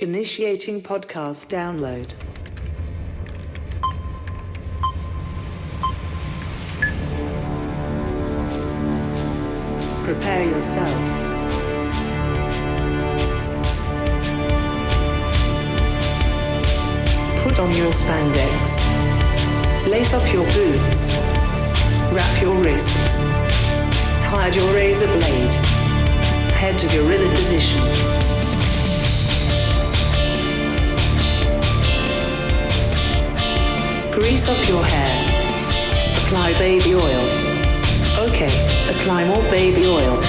Initiating podcast download. Prepare yourself. Put on your spandex. Lace up your boots. Wrap your wrists. Hide your razor blade. Head to gorilla position. Grease up your hair. Apply baby oil. Okay, apply more baby oil.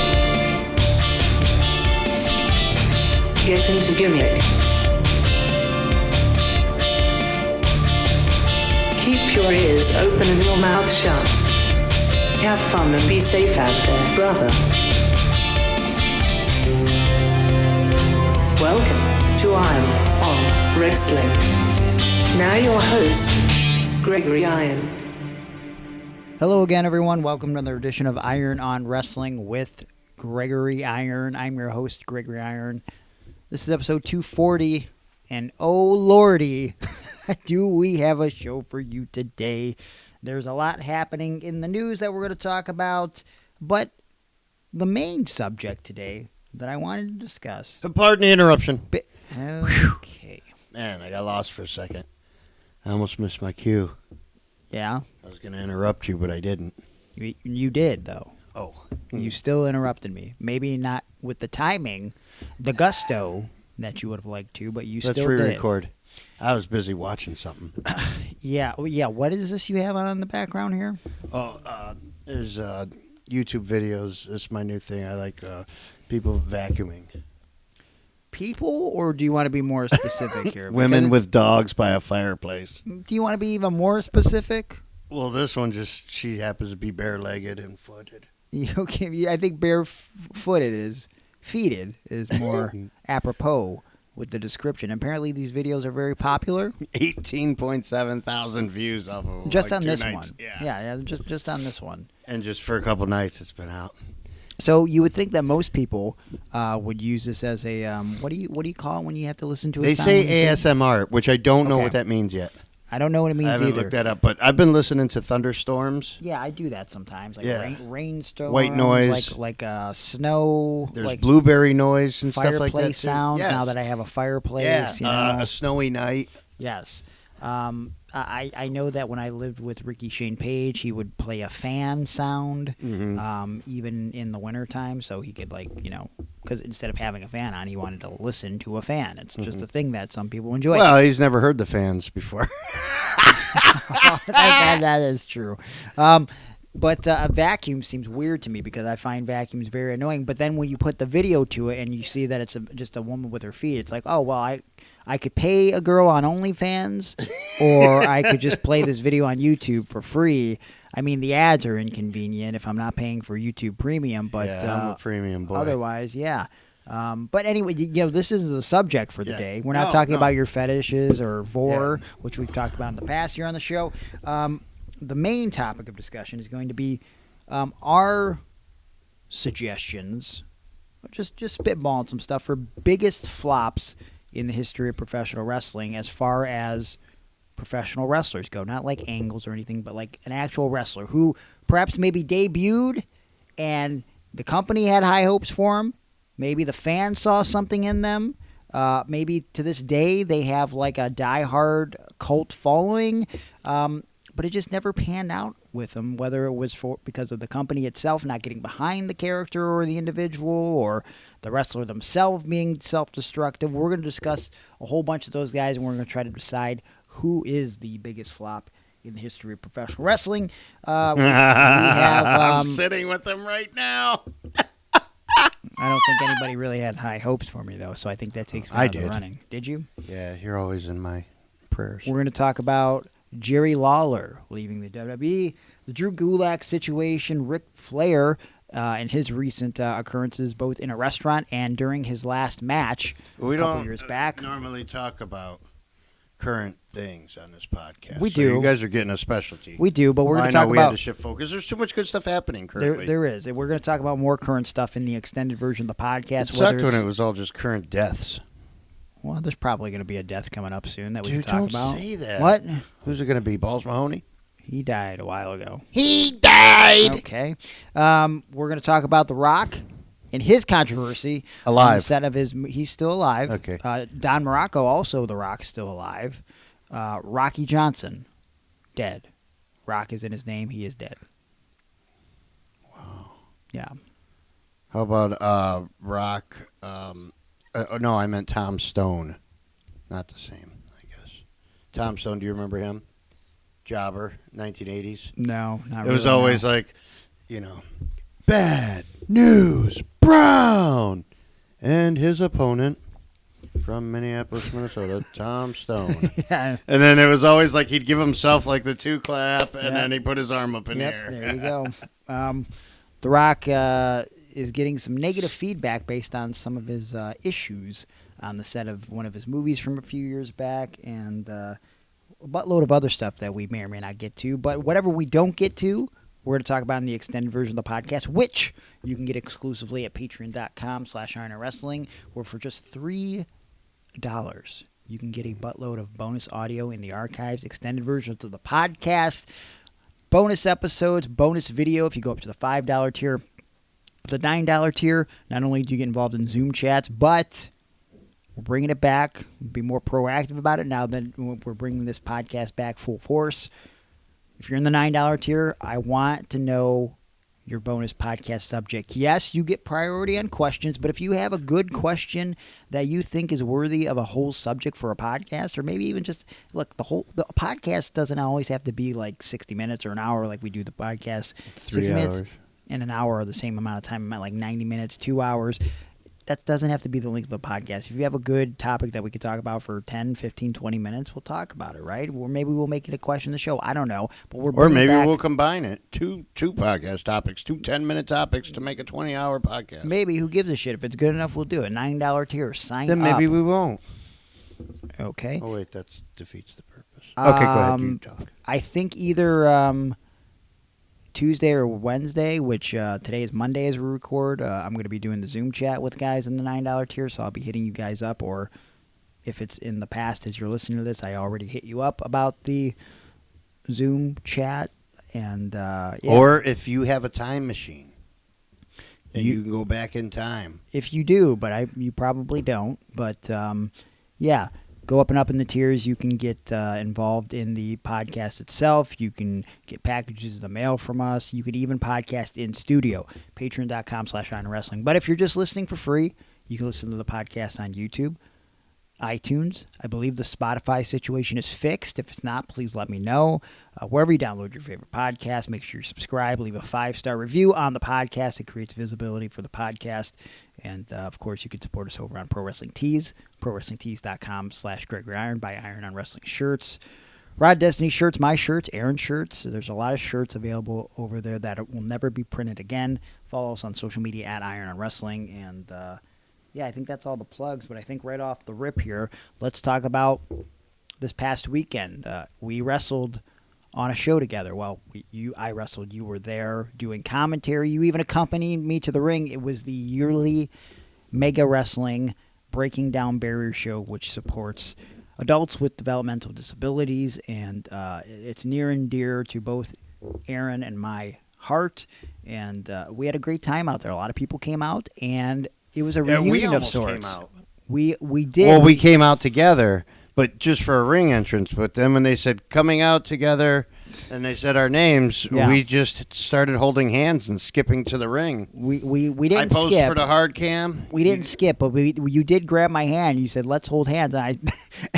Get into gimmick. Keep your ears open and your mouth shut. Have fun and be safe out there, brother. Welcome to Iron on Wrestling. Now your host, Gregory Iron. Hello again, everyone. Welcome to another edition of Iron on Wrestling with Gregory Iron. I'm your host, Gregory Iron. This is episode 240, and oh lordy, do we have a show for you today. There's a lot happening in the news that we're going to talk about, but the main subject today that I wanted to discuss... Pardon the interruption. Okay. Man, I got lost for a second. I almost missed my cue. Yeah? I was going to interrupt you, but I didn't. You did, though. Oh. You still interrupted me. Maybe not with the timing, the gusto that you would have liked to, but Let's still did. Let's re-record. I was busy watching something. Yeah. What is this you have on in the background here? Oh, there's YouTube videos. It's my new thing. I like people vacuuming. People, or do you want to be more specific here? Women with dogs by a fireplace. Do you want to be even more specific? Well, this one she happens to be bare-legged and footed. Okay, I think feeted is more apropos with the description. Apparently, these videos are very popular. 18.7 thousand views off of just like on 2 this nights. one. Yeah, just on this one. And just for a couple nights, it's been out. So you would think that most people would use this as a what do you call it when you have to listen to a They sound? say ASMR, which I don't know Okay. what that means yet. I don't know what it means I haven't either. looked that up, but I've been listening to thunderstorms. Yeah, I do that sometimes. Like Yeah. rainstorms, White noise. like snow. There's like blueberry noise and stuff like that. fireplace too. sounds. Yes. Now that I have a fireplace, yeah, you know. a snowy night. Yes. I know that when I lived with Ricky Shane Page, he would play a fan sound, even in the wintertime, so he could, because instead of having a fan on, he wanted to listen to a fan. It's just a thing that some people enjoy. Well, he's never heard the fans before. that is true. But a vacuum seems weird to me because I find vacuums very annoying. But then when you put the video to it and you see that it's just a woman with her feet, it's like, oh, well, I could pay a girl on OnlyFans or I could just play this video on YouTube for free. I mean, the ads are inconvenient if I'm not paying for YouTube Premium. But yeah, I'm a premium boy. Otherwise, yeah. But anyway, this is the subject for the day. We're not talking no. about your fetishes or vor, which we've talked about in the past here on the show. The main topic of discussion is going to be our suggestions, just spitballing some stuff for biggest flops in the history of professional wrestling as far as professional wrestlers go. Not like angles or anything, but like an actual wrestler who perhaps maybe debuted and the company had high hopes for him. Maybe the fans saw something in them. Maybe to this day they have like a diehard cult following. But it just never panned out with them, whether it was because of the company itself not getting behind the character or the individual or the wrestler themselves being self-destructive. We're going to discuss a whole bunch of those guys, and we're going to try to decide who is the biggest flop in the history of professional wrestling. We have, I'm sitting with them right now. I don't think anybody really had high hopes for me, though, so I think that takes me out of the running. Did you? Yeah, you're always in my prayers. We're going to talk about Jerry Lawler leaving the WWE, the Drew Gulak situation, Ric Flair, and his recent occurrences both in a restaurant and during his last match a couple years back. Normally talk about current things on this podcast. We so do. You guys are getting a specialty. We do, but we're going to talk we about... had to shift focus. There's too much good stuff happening currently. There is. We're going to talk about more current stuff in the extended version of the podcast. It sucked when it was all just current deaths. Well, there's probably going to be a death coming up soon that we can Dude, talk don't about. say that. What? Who's it going to be? Balls Mahoney? He died a while ago. He died! Okay. We're going to talk about The Rock and his controversy. Alive. On the set of his, he's still alive. Okay. Don Morocco, also The Rock's still alive. Rocky Johnson, dead. Rock is in his name. He is dead. Wow. Yeah. How about Rock? No, I meant Tom Stone. Not the same, I guess. Tom Stone, do you remember him? Jobber, 1980s. No, not It really. was always like, Bad News Brown. And his opponent from Minneapolis, Minnesota, Tom Stone. Yeah. And then it was always like he'd give himself like the 2 clap, and then he put his arm up in the air. There you go. The Rock is getting some negative feedback based on some of his issues on the set of one of his movies from a few years back, and a buttload of other stuff that we may or may not get to. But whatever we don't get to, we're going to talk about in the extended version of the podcast, which you can get exclusively at patreon.com/ironwrestling, where for just $3, you can get a buttload of bonus audio in the archives, extended versions of the podcast, bonus episodes, bonus video if you go up to the $5 tier. The $9 tier, not only do you get involved in Zoom chats, but we're bringing it back. Be more proactive about it now that we're bringing this podcast back full force. If you're in the $9 tier, I want to know your bonus podcast subject. Yes, you get priority on questions, but if you have a good question that you think is worthy of a whole subject for a podcast, or maybe even just, look, the podcast doesn't always have to be like 60 minutes or an hour like we do the podcast. 3 60 minutes hours. and an hour are the same amount of time. I meant like 90 minutes, 2 hours. That doesn't have to be the length of the podcast. If you have a good topic that we could talk about for 10, 15, 20 minutes, we'll talk about it, right? Or maybe we'll make it a question of the show. I don't know. But Or maybe we'll combine it. Two podcast topics, 2 10-minute topics to make a 20-hour podcast. Maybe. Who gives a shit? If it's good enough, we'll do it. $9 tier. Sign Then up. maybe we won't. Okay. Oh, wait, that defeats the purpose. Okay, go ahead. You talk. I think either Tuesday or Wednesday, which today is Monday as we record, I'm going to be doing the Zoom chat with guys in the $9 tier, so I'll be hitting you guys up. Or if it's in the past as you're listening to this, I already hit you up about the Zoom chat. And yeah. Or if you have a time machine and you can go back in time. If you do, but you probably don't. But yeah, go up and up in the tiers. You can get involved in the podcast itself. You can get packages in the mail from us. You can even podcast in studio. Patreon.com/ironwrestling. But if you're just listening for free, you can listen to the podcast on YouTube, iTunes. I believe the Spotify situation is fixed. If it's not, please let me know. Wherever you download your favorite podcast, make sure you subscribe. Leave a 5-star review on the podcast. It creates visibility for the podcast. And, of course, you can support us over on Pro Wrestling Tees, prowrestlingtees.com/Gregory Iron. Buy Iron on Wrestling shirts. Rod Destiny shirts, my shirts, Aaron shirts. There's a lot of shirts available over there that will never be printed again. Follow us on social media at Iron on Wrestling. And, yeah, I think that's all the plugs. But I think right off the rip here, let's talk about this past weekend. We wrestled on a show together. Well, I wrestled. You were there doing commentary. You even accompanied me to the ring. It was the yearly Mega Wrestling Breaking Down Barrier show, which supports adults with developmental disabilities. And it's near and dear to both Aaron and my heart. And we had a great time out there. A lot of people came out, and it was a reunion of sorts. Came out. We did. Well, we came out together, but just for a ring entrance. But then when they said coming out together and they said our names, we just started holding hands and skipping to the ring. We didn't skip. I posed for the hard cam. We didn't skip, but you did grab my hand. You said, "Let's hold hands." And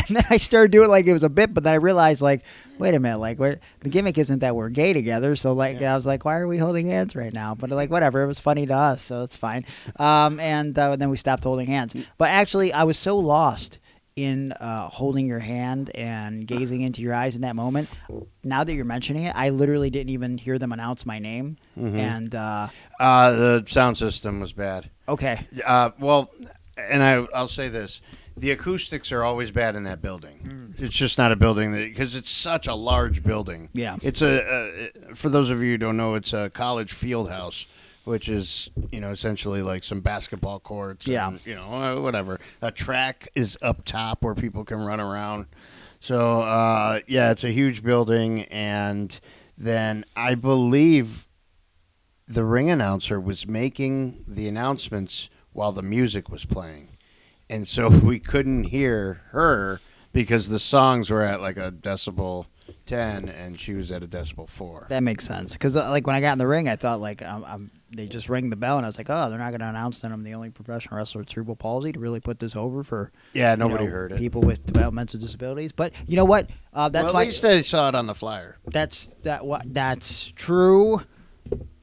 then I started doing it like it was a bit, but then I realized, like, wait a minute, like the gimmick isn't that we're gay together. So I was like, why are we holding hands right now? But like, whatever, it was funny to us, so it's fine. And then we stopped holding hands. But actually, I was so lost in holding your hand and gazing into your eyes in that moment. Now that you're mentioning it, I literally didn't even hear them announce my name. Mm-hmm. And the sound system was bad. Okay. Well, and I'll say this. The acoustics are always bad in that building. It's just not a building because it's such a large building. Yeah. It's for those of you who don't know, it's a college field house which is, essentially like some basketball courts. Yeah. And, whatever. A track is up top where people can run around. So, it's a huge building. And then I believe the ring announcer was making the announcements while the music was playing. And so we couldn't hear her because the songs were at like a decibel 10 and she was at a decibel 4. That makes sense. Because like when I got in the ring, I thought like they just rang the bell, and I was like, oh, they're not going to announce that I'm the only professional wrestler with cerebral palsy to really put this over for nobody heard it. People with developmental disabilities. But you know what? That's at least they saw it on the flyer. That's true.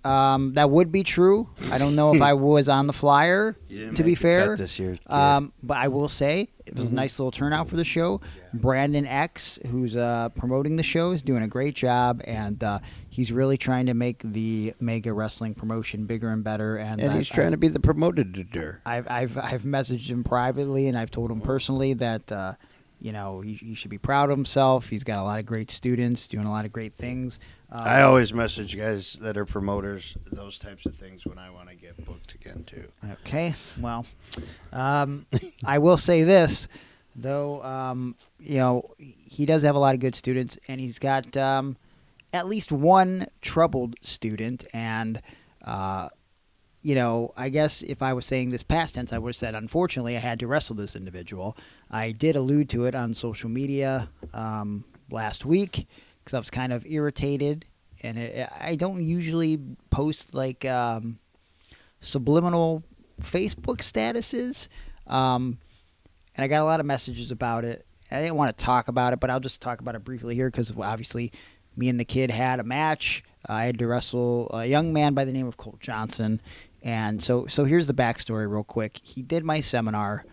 That would be true. I don't know if I was on the flyer, to be fair. This year, but I will say it was a nice little turnout for the show. Yeah. Brandon X, who's promoting the show, is doing a great job, and he's really trying to make the Mega Wrestling promotion bigger and better. And he's trying to be the promoted. I've messaged him privately, and I've told him personally that he should be proud of himself. He's got a lot of great students doing a lot of great things. I always message guys that are promoters those types of things when I want to get booked again, too. Okay. Well, I will say this, though, he does have a lot of good students, and he's got at least one troubled student. And, I guess if I was saying this past tense, I would have said, unfortunately, I had to wrestle this individual. I did allude to it on social media last week, because I was kind of irritated, and I don't usually post like subliminal Facebook statuses, and I got a lot of messages about it. I didn't want to talk about it, but I'll just talk about it briefly here because obviously me and the kid had a match. I had to wrestle a young man by the name of Colt Johnson, and so here's the backstory real quick. He did my seminar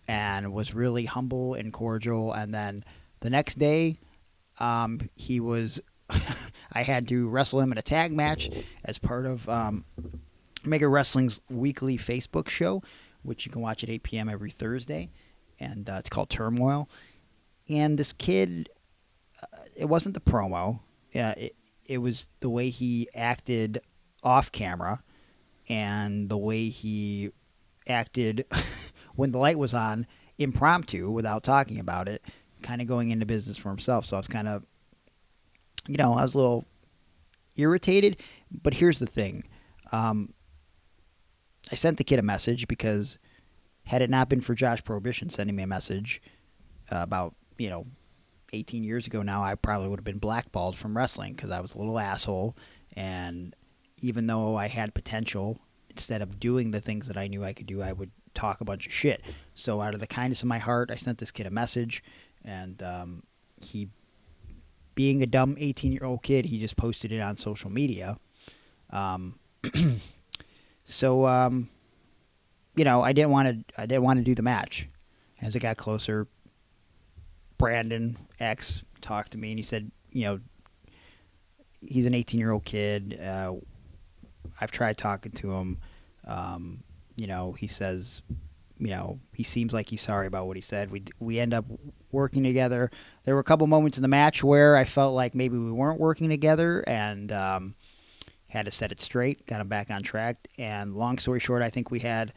and was really humble and cordial, and then the next day, he was, I had to wrestle him in a tag match as part of Mega Wrestling's weekly Facebook show, which you can watch at 8 p.m. every Thursday, and it's called Turmoil. And this kid, it wasn't the promo, it was the way he acted off camera, and the way he acted when the light was on, impromptu, without talking about it, kind of going into business for himself. So I was kind of, I was a little irritated. But here's the thing. I sent the kid a message because had it not been for Josh Prohibition sending me a message about, 18 years ago now, I probably would have been blackballed from wrestling because I was a little asshole. And even though I had potential, instead of doing the things that I knew I could do, I would talk a bunch of shit. So out of the kindness of my heart, I sent this kid a message. And he, being a dumb 18-year-old kid, he just posted it on social media. So I didn't want to do the match. As it got closer, Brandon X talked to me, and he said, he's an 18-year-old kid. I've tried talking to him. He says, he seems like he's sorry about what he said. We end up working together. There were a couple moments in the match where I felt like maybe we weren't working together, and had to set it straight, got him back on track. And long story short, I think we had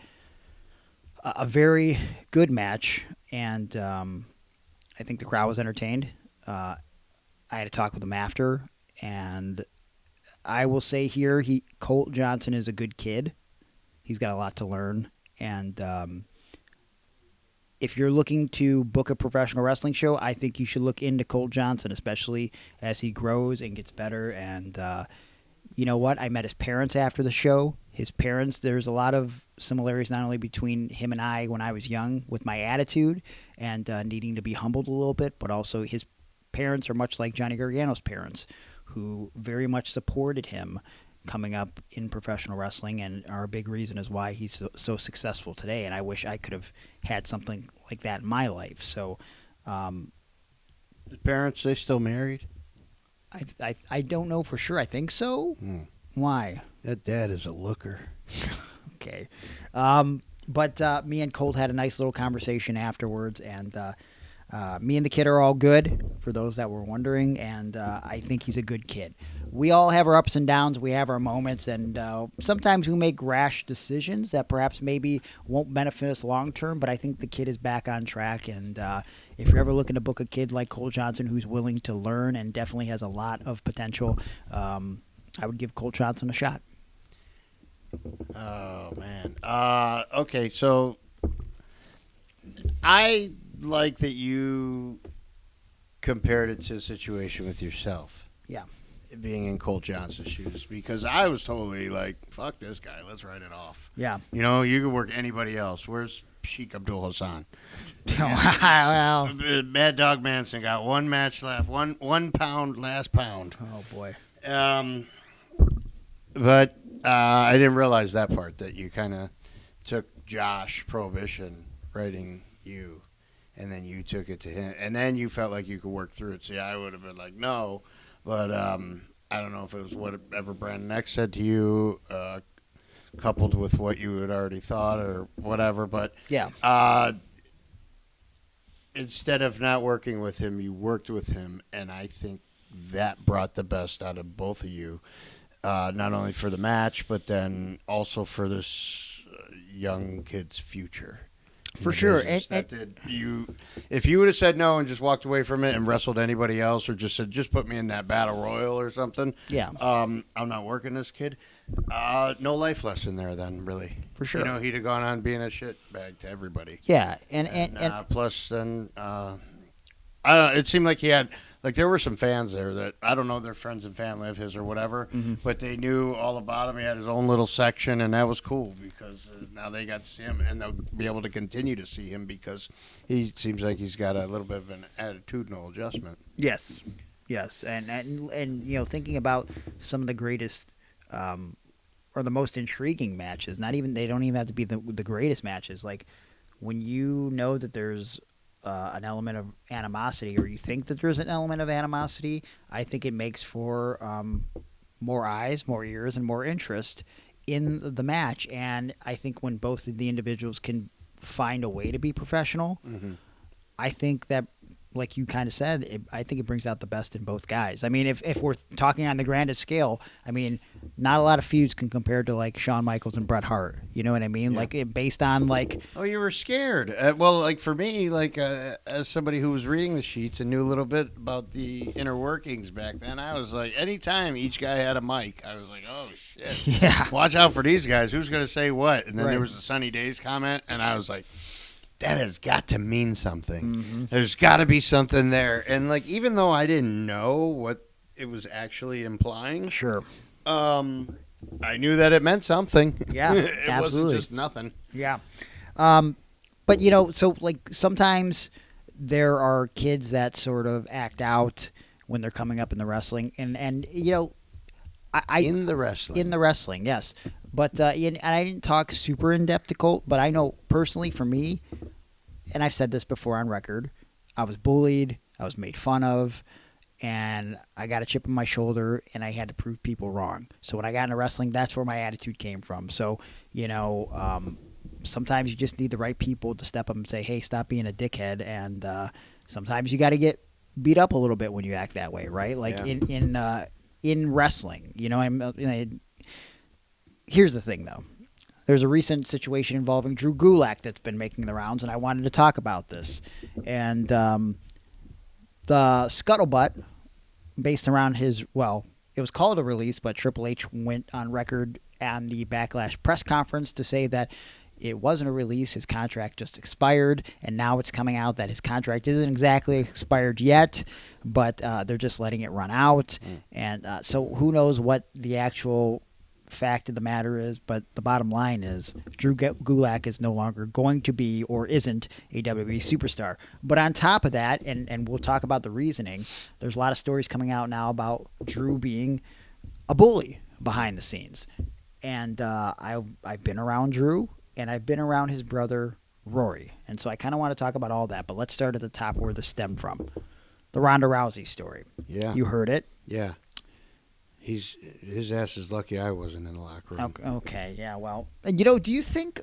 a very good match, and I think the crowd was entertained. I had to talk with him after, and I will say here, Colt Johnson is a good kid. He's got a lot to learn. And if you're looking to book a professional wrestling show, I think you should look into Colt Johnson, especially as he grows and gets better. And you know what? I met his parents after the show. His parents, there's a lot of similarities not only between him and I when I was young with my attitude and needing to be humbled a little bit, but also his parents are much like Johnny Gargano's parents, who very much supported him coming up in professional wrestling and are a big reason as why he's so successful today. And I wish I could have had something like that in my life. So, his parents, they still married? I don't know for sure. I think so. Why? That dad is a looker. Okay. But me and Colt had a nice little conversation afterwards, and Me and the kid are all good, for those that were wondering, and I think he's a good kid. We all have our ups and downs. We have our moments, and sometimes we make rash decisions that perhaps maybe won't benefit us long term, but I think the kid is back on track, and if you're ever looking to book a kid like Cole Johnson who's willing to learn and definitely has a lot of potential, I would give Cole Johnson a shot. Oh, man. Okay, so I like that you compared it to a situation with yourself. Yeah. Being in Cole Johnson's shoes, because I was totally like, fuck this guy, let's write it off. Yeah. You know, you could work anybody else. Where's Sheik Abdul Hassan? Wow. Mad Dog Manson got one match left, one pound, last pound. Oh, boy. But I didn't realize that part, that you kind of took Josh Prohibition writing you, and then you took it to him, and then you felt like you could work through it. See, I would have been like, no, but I don't know if it was whatever Brandon X said to you, coupled with what you had already thought or whatever, but Yeah. Instead of not working with him, you worked with him, and I think that brought the best out of both of you. Not only for the match, but then also for this young kid's future. For sure. If you would have said no and just walked away from it and wrestled anybody else, or just said, just put me in that battle royal or something, Yeah. I'm not working this kid. No life lesson there then, really. For sure. You know, he'd have gone on being a shitbag to everybody. Yeah. And plus, then, I don't know, it seemed like he had, like, there were some fans there that, I don't know, they're friends and family of his or whatever, but they knew all about him. He had his own little section, and that was cool, because now they got to see him, and they'll be able to continue to see him, because he seems like he's got a little bit of an attitudinal adjustment. Yes. Yes. And you know, thinking about some of the greatest or the most intriguing matches, they don't even have to be the greatest matches. Like, when you know that there's an element of animosity, or you think that there's an element of animosity, I think it makes for more eyes, more ears, and more interest in the match. And I think when both of the individuals can find a way to be professional, I think that, like you kind of said, I think it brings out the best in both guys. I mean, if we're talking on the grandest scale, I mean, not a lot of feuds can compare to, like, Shawn Michaels and Bret Hart. You know what I mean? Yeah. Like, based on, like... Oh, you were scared. Well, like, for me, like, as somebody who was reading the sheets and knew a little bit about the inner workings back then, I was like, anytime each guy had a mic, I was like, oh, shit. Yeah. Watch out for these guys. Who's going to say what? And then Right. there was a Sunny Days comment, and I was like, that has got to mean something. Mm-hmm. There's got to be something there. And, like, even though I didn't know what it was actually implying, Sure. I knew that it meant something. Yeah, It absolutely. wasn't just nothing. Yeah. But, you know, so, like, sometimes there are kids that sort of act out when they're coming up in the wrestling. And you know, In the wrestling. In the wrestling, yes. But and I didn't talk super in-depth to Colt, but I know personally for me, and I've said this before on record, I was bullied, I was made fun of, and I got a chip on my shoulder, and I had to prove people wrong. So when I got into wrestling, that's where my attitude came from. So, you know, sometimes you just need the right people to step up and say, hey, stop being a dickhead, and sometimes you got to get beat up a little bit when you act that way, right? Like in wrestling, you know, here's the thing, though. There's a recent situation involving Drew Gulak that's been making the rounds, and I wanted to talk about this. And the scuttlebutt, based around his, well, it was called a release, but Triple H went on record on the Backlash press conference to say that it wasn't a release. His contract just expired, and now it's coming out that his contract isn't exactly expired yet, but they're just letting it run out. And so who knows what the actual fact of the matter is, but the bottom line is Drew Gulak is no longer going to be or isn't a WWE superstar. But on top of that, and we'll talk about the reasoning, there's a lot of stories coming out now about Drew being a bully behind the scenes. And I've been around Drew, and I've been around his brother Rory. And so I kind of want to talk about all that, but let's start at the top where this stemmed from. The Ronda Rousey story. Yeah. You heard it? Yeah. His ass is lucky I wasn't in the locker room. Okay, yeah, well, you know, do you think,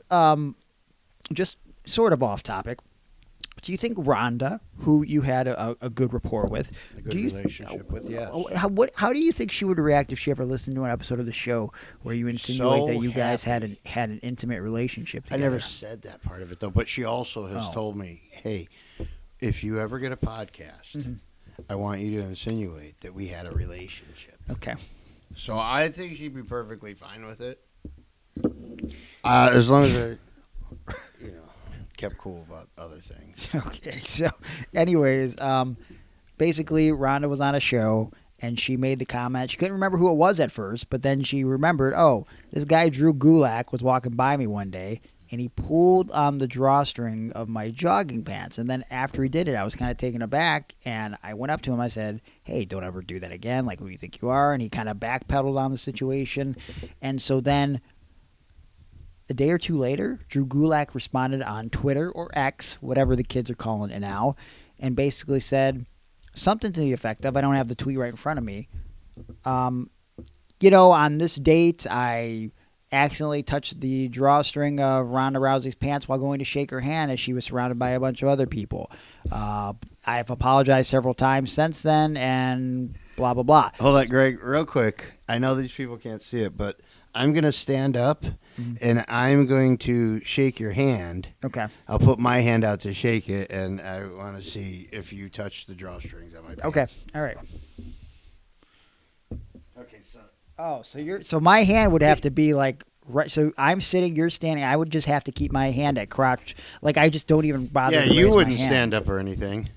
just sort of off topic, Do you think Rhonda, who you had a good rapport with, A good relationship with, yes. How do you think she would react if she ever listened to an episode of the show where you insinuate that you guys had an intimate relationship together? I never said that part of it, though. But she also has told me, hey, if you ever get a podcast, I want you to insinuate that we had a relationship. Okay. So I think she'd be perfectly fine with it. As long as I, kept cool about other things. Okay, so anyways, basically Rhonda was on a show and she made the comment. She couldn't remember who it was at first, but then she remembered, oh, this guy Drew Gulak was walking by me one day and he pulled on the drawstring of my jogging pants. And then after he did it, I was kind of taken aback and I went up to him. I said, hey, don't ever do that again. Like, who do you think you are? And he kind of backpedaled on the situation. And so then a day or two later, Drew Gulak responded on Twitter or X, whatever the kids are calling it now, and basically said something to the effect of, I don't have the tweet right in front of me, on this date, I accidentally touched the drawstring of Ronda Rousey's pants while going to shake her hand as she was surrounded by a bunch of other people. I've apologized several times since then, and blah, blah, blah. Hold on, Greg, real quick. I know these people can't see it, but I'm going to stand up, and I'm going to shake your hand. Okay. I'll put my hand out to shake it, and I want to see if you touch the drawstrings on my pants. Okay. All right. Okay, so. Oh, so my hand would have to be like right. So I'm sitting, you're standing. I would just have to keep my hand at crotch. Like I just don't even bother. Yeah, to you raise wouldn't my hand. stand up or anything.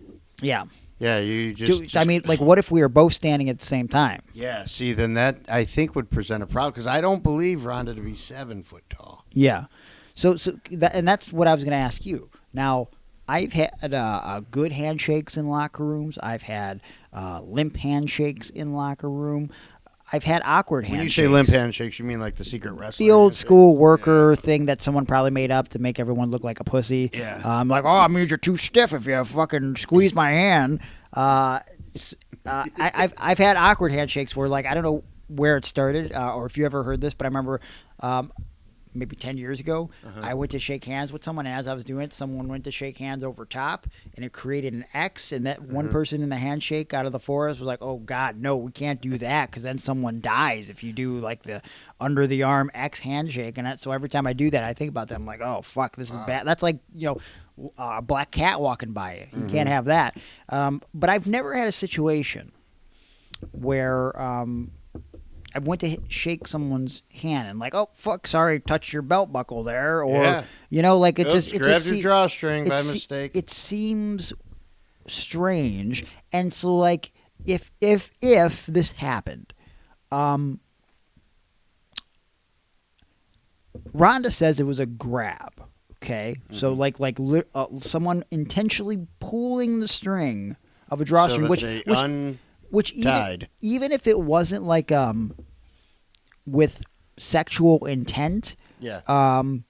Yeah. Yeah, you just. I mean, like, what if we were both standing at the same time? Yeah, see, then that I think would present a problem because I don't believe Rhonda to be 7 foot tall. Yeah. And that's what I was going to ask you. Now, I've had good handshakes in locker rooms. I've had limp handshakes in locker room. I've had awkward handshakes. When you say limp handshakes, you mean like the secret wrestling? The old school worker thing that someone probably made up to make everyone look like a pussy. Yeah. Like, oh, I mean, you're too stiff if you fucking squeeze my hand. I've had awkward handshakes where, like, I don't know where it started or if you ever heard this, but I remember maybe 10 years ago, I went to shake hands with someone, and as I was doing it, someone went to shake hands over top, and it created an X, and that one person in the handshake out of the forest was like, oh, God, no, we can't do that, because then someone dies if you do, like, the under-the-arm X handshake, and so every time I do that, I think about that. I'm like, oh, fuck, this is bad. That's like, a black cat walking by you. You can't have that. But I've never had a situation where I went to shake someone's hand and like, oh fuck, sorry, touched your belt buckle there, or like it just grabbed your drawstring by mistake. It seems strange, and so like if this happened, Rhonda says it was a grab. Okay, so like someone intentionally pulling the string of a drawstring, which even if it wasn't like with sexual intent, an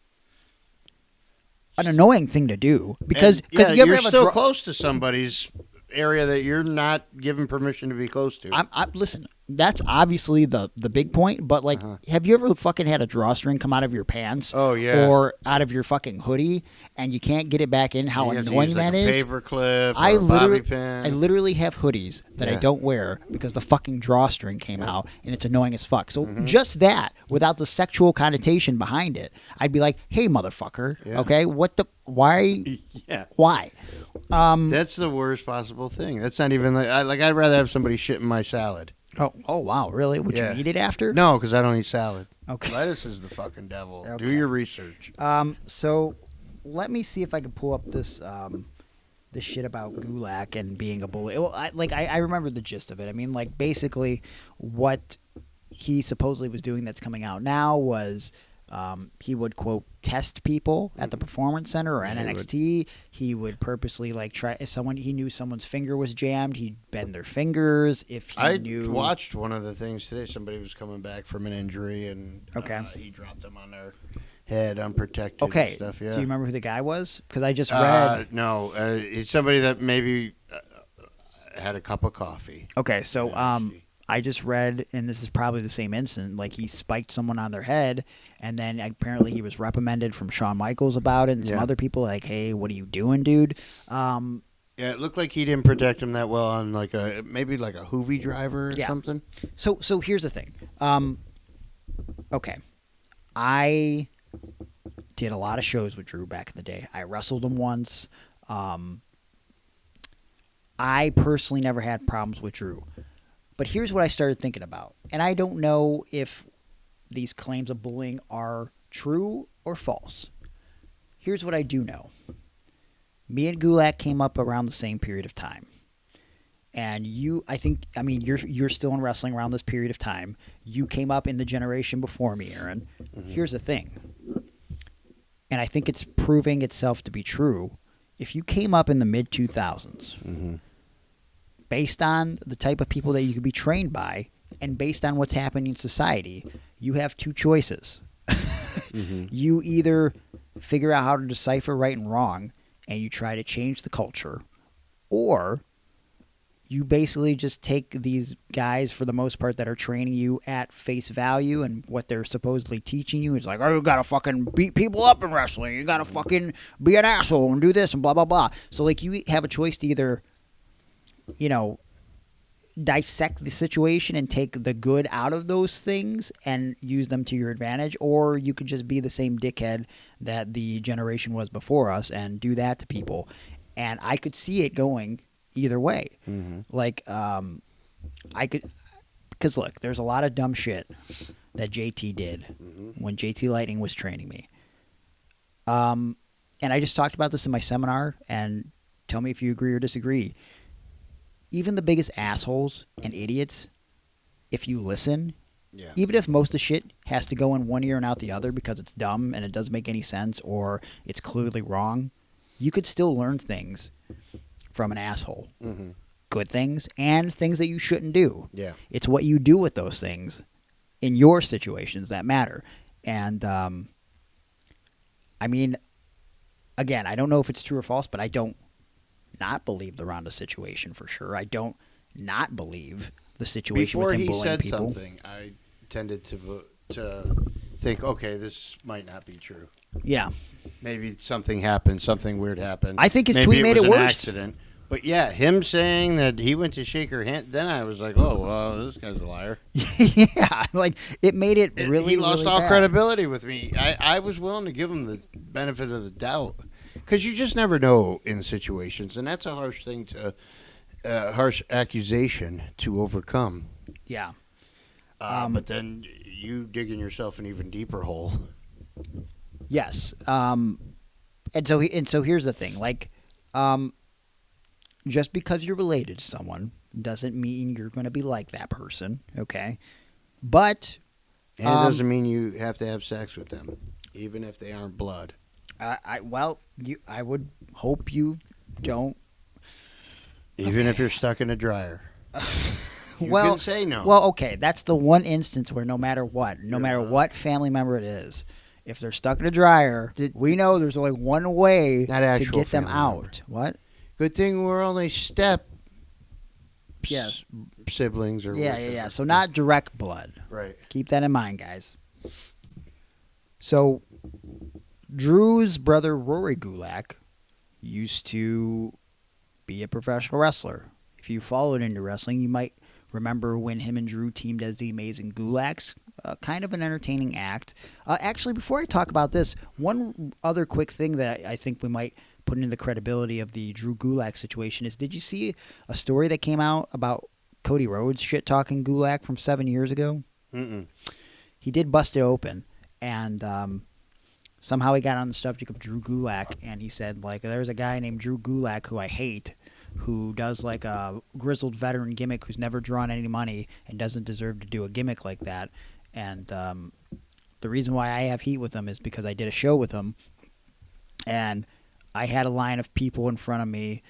annoying thing to do because you're still close to somebody's area that you're not given permission to be close to. Listen, that's obviously the big point, but like, have you ever fucking had a drawstring come out of your pants? Oh yeah, or out of your fucking hoodie, and you can't get it back in? How annoying that is! Paper clip, or a bobby pin. I literally have hoodies that I don't wear because the fucking drawstring came out, and it's annoying as fuck. So just that, without the sexual connotation behind it, I'd be like, "Hey, motherfucker, okay, why? Why?" That's the worst possible thing. That's not even like I'd rather have somebody shit in my salad. Oh wow, really? Would you eat it after? No, because I don't eat salad. Okay. Lettuce is the fucking devil. Okay. Do your research. So let me see if I can pull up this this shit about Gulak and being a bully. Well, I remember the gist of it. I mean, like, basically what he supposedly was doing that's coming out now was he would, quote, test people at the Performance Center or NXT. He would purposely, like, try, if he knew someone's finger was jammed, he'd bend their fingers. I watched one of the things today. Somebody was coming back from an injury, and he dropped them on their head unprotected and stuff. Yeah. Do you remember who the guy was? Because I just read. No. He's somebody that maybe had a cup of coffee. Okay, so I just read, and this is probably the same incident, like he spiked someone on their head, and then apparently he was reprimanded from Shawn Michaels about it, and some other people like, hey, what are you doing, dude? Yeah, it looked like he didn't protect him that well on maybe like a Hoovy driver or something. So here's the thing. Okay, I did a lot of shows with Drew back in the day. I wrestled him once. I personally never had problems with Drew. But here's what I started thinking about. And I don't know if these claims of bullying are true or false. Here's what I do know. Me and Gulak came up around the same period of time. And you're still in wrestling around this period of time. You came up in the generation before me, Aaron. Mm-hmm. Here's the thing. And I think it's proving itself to be true. If you came up in the mid-2000s, based on the type of people that you could be trained by and based on what's happening in society, you have two choices. You either figure out how to decipher right and wrong and you try to change the culture, or you basically just take these guys, for the most part, that are training you at face value and what they're supposedly teaching you. It's like, oh, you got to fucking beat people up in wrestling. You got to fucking be an asshole and do this and blah, blah, blah. So, like, you have a choice to either, dissect the situation and take the good out of those things and use them to your advantage, or you could just be the same dickhead that the generation was before us and do that to people. And I could see it going either way. Like, because look, there's a lot of dumb shit that JT did when JT Lightning was training me. And I just talked about this in my seminar, and tell me if you agree or disagree. Even the biggest assholes and idiots, if you listen, even if most of the shit has to go in one ear and out the other because it's dumb and it doesn't make any sense or it's clearly wrong, you could still learn things from an asshole. Good things and things that you shouldn't do. Yeah. It's what you do with those things in your situations that matter. And, again, I don't know if it's true or false, but I don't not believe the Ronda situation for sure. I don't not believe the situation with him bullying people. Before he said something, I tended to think, okay, this might not be true. Yeah. Maybe something happened, something weird happened. I think his tweet made it worse. Maybe it was an accident. But yeah, him saying that he went to shake her hand, then I was like, oh, well, this guy's a liar. Yeah, like, it made it really, he lost really all bad. credibility with me. I was willing to give him the benefit of the doubt. Because you just never know in situations, and that's a harsh thing harsh accusation to overcome. Yeah. But then you digging yourself an even deeper hole. Yes. And so here's the thing. Like, just because you're related to someone doesn't mean you're going to be like that person, okay? But... And it doesn't mean you have to have sex with them, even if they aren't blood. I would hope you don't. Even if you're stuck in a dryer. You can say no. Well, okay, that's the one instance where no matter what family member it is, if they're stuck in a dryer, we know there's only one way to get them out. Member. What? Good thing we're only siblings or whatever. Yeah. So not direct blood. Right. Keep that in mind, guys. So Drew's brother Rory Gulak used to be a professional wrestler. If you followed into wrestling, you might remember when him and Drew teamed as the Amazing Gulaks. Kind of an entertaining act. Actually, before I talk about this, one other quick thing that I think we might put into the credibility of the Drew Gulak situation is, did you see a story that came out about Cody Rhodes shit-talking Gulak from 7 years ago? He did bust it open, and somehow he got on the subject of Drew Gulak, and he said, like, there's a guy named Drew Gulak who I hate, who does like a grizzled veteran gimmick who's never drawn any money and doesn't deserve to do a gimmick like that. And the reason why I have heat with him is because I did a show with him, and I had a line of people in front of me,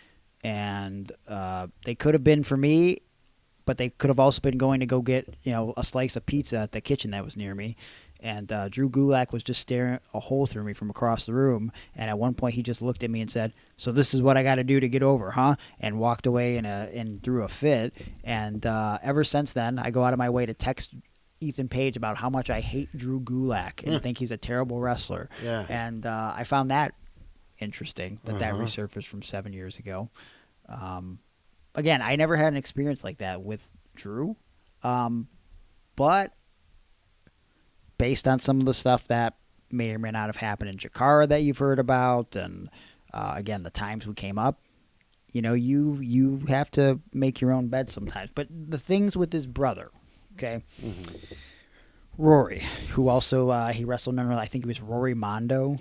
and they could have been for me, but they could have also been going to go get, a slice of pizza at the kitchen that was near me. And Drew Gulak was just staring a hole through me from across the room. And at one point, he just looked at me and said, "So this is what I got to do to get over, huh?" And walked away and threw a fit. And ever since then, I go out of my way to text Ethan Page about how much I hate Drew Gulak and think he's a terrible wrestler. Yeah. And I found that interesting that resurfaced from 7 years ago. Again, I never had an experience like that with Drew, but based on some of the stuff that may or may not have happened in Chikara that you've heard about, and again, the times we came up, you have to make your own bed sometimes. But the things with his brother, okay, Rory, who also he wrestled under, I think it was Rory Mondo,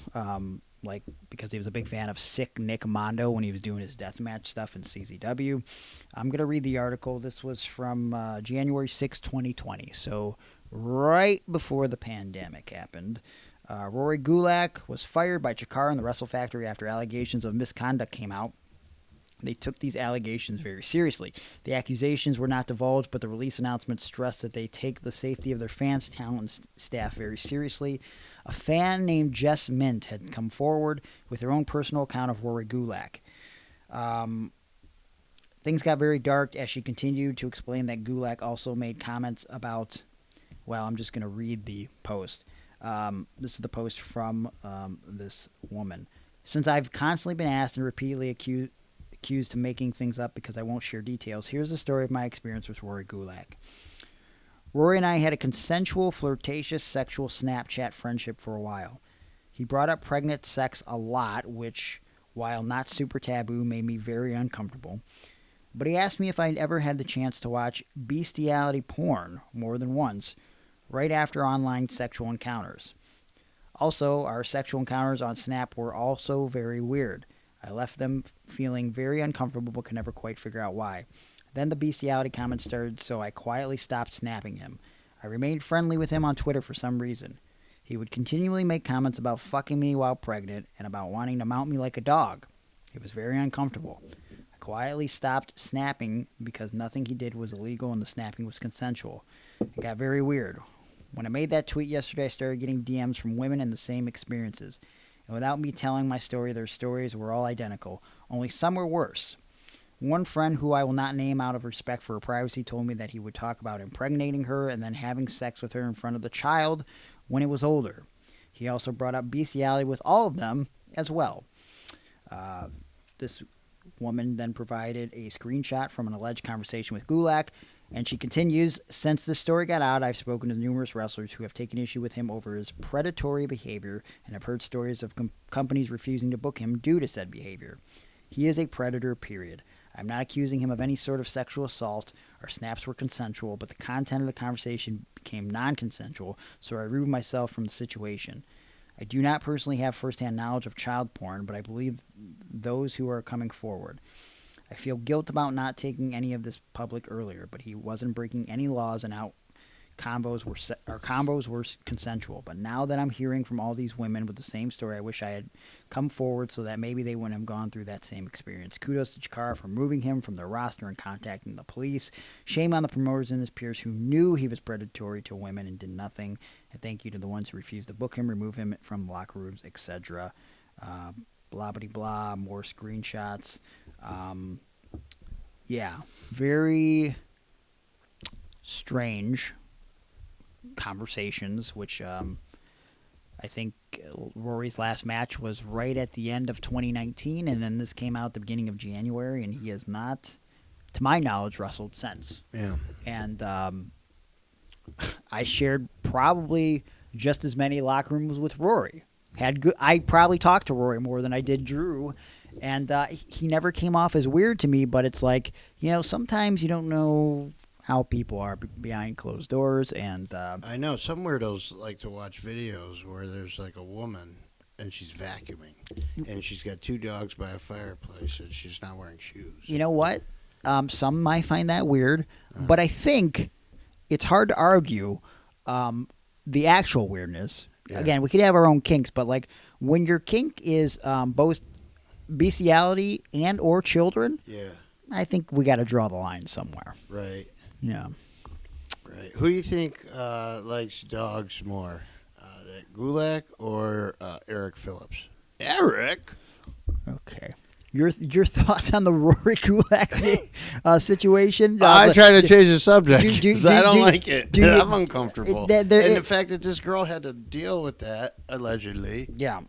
because he was a big fan of Sick Nick Mondo when he was doing his deathmatch stuff in CZW. I'm going to read the article. This was from January 6, 2020, so right before the pandemic happened. Rory Gulak was fired by Chikara and the Wrestle Factory after allegations of misconduct came out. They took these allegations very seriously. The accusations were not divulged, but the release announcement stressed that they take the safety of their fans, talent, and staff very seriously. A fan named Jess Mint had come forward with her own personal account of Rory Gulak. Things got very dark as she continued to explain that Gulak also made comments about, I'm just going to read the post. This is the post from this woman. "Since I've constantly been asked and repeatedly accused of making things up because I won't share details, here's the story of my experience with Rory Gulak. Rory and I had a consensual, flirtatious, sexual Snapchat friendship for a while. He brought up pregnant sex a lot, which, while not super taboo, made me very uncomfortable. But he asked me if I'd ever had the chance to watch bestiality porn more than once, right after online sexual encounters. Also, our sexual encounters on Snap were also very weird. I left them feeling very uncomfortable but could never quite figure out why. Then the bestiality comments started, so I quietly stopped snapping him. I remained friendly with him on Twitter for some reason. He would continually make comments about fucking me while pregnant and about wanting to mount me like a dog. It was very uncomfortable. I quietly stopped snapping because nothing he did was illegal and the snapping was consensual. It got very weird. When I made that tweet yesterday, I started getting DMs from women in the same experiences. And without me telling my story, their stories were all identical, only some were worse. One friend, who I will not name out of respect for her privacy, told me that he would talk about impregnating her and then having sex with her in front of the child when it was older. He also brought up bestiality with all of them as well. This woman then provided a screenshot from an alleged conversation with Gulak, and she continues, "Since this story got out, I've spoken to numerous wrestlers who have taken issue with him over his predatory behavior and have heard stories of companies refusing to book him due to said behavior. He is a predator, period. I'm not accusing him of any sort of sexual assault. Our snaps were consensual, but the content of the conversation became non-consensual, so I removed myself from the situation. I do not personally have first-hand knowledge of child porn, but I believe those who are coming forward. I feel guilt about not taking any of this public earlier, but he wasn't breaking any laws and our combos were consensual. But now that I'm hearing from all these women with the same story, I wish I had come forward so that maybe they wouldn't have gone through that same experience. Kudos to Chikara for removing him from their roster and contacting the police. Shame on the promoters and his peers who knew he was predatory to women and did nothing. And thank you to the ones who refused to book him, remove him from locker rooms, etc." Blah, blah, blah, more screenshots. Very strange conversations, which I think Rory's last match was right at the end of 2019, and then this came out at the beginning of January, and he has not, to my knowledge, wrestled since. Yeah. And I shared probably just as many locker rooms with Rory. I probably talked to Rory more than I did Drew, and he never came off as weird to me, but it's like, sometimes you don't know how people are behind closed doors, and I know some weirdos like to watch videos where there's like a woman and she's vacuuming and she's got two dogs by a fireplace and she's not wearing shoes. You know what? Some might find that weird, but I think it's hard to argue the actual weirdness. Yeah. Again, we could have our own kinks, but like when your kink is both bestiality and or children, yeah, I think we got to draw the line somewhere. Right. Yeah. Right. Who do you think likes dogs more? it Gulak or Eric Phillips? Eric? Okay. Your thoughts on the Rory Gulak situation? I try to change the subject do- because do- I don't do- like it. do you- I'm uncomfortable. there- And the fact that this girl had to deal with that, allegedly, Yeah.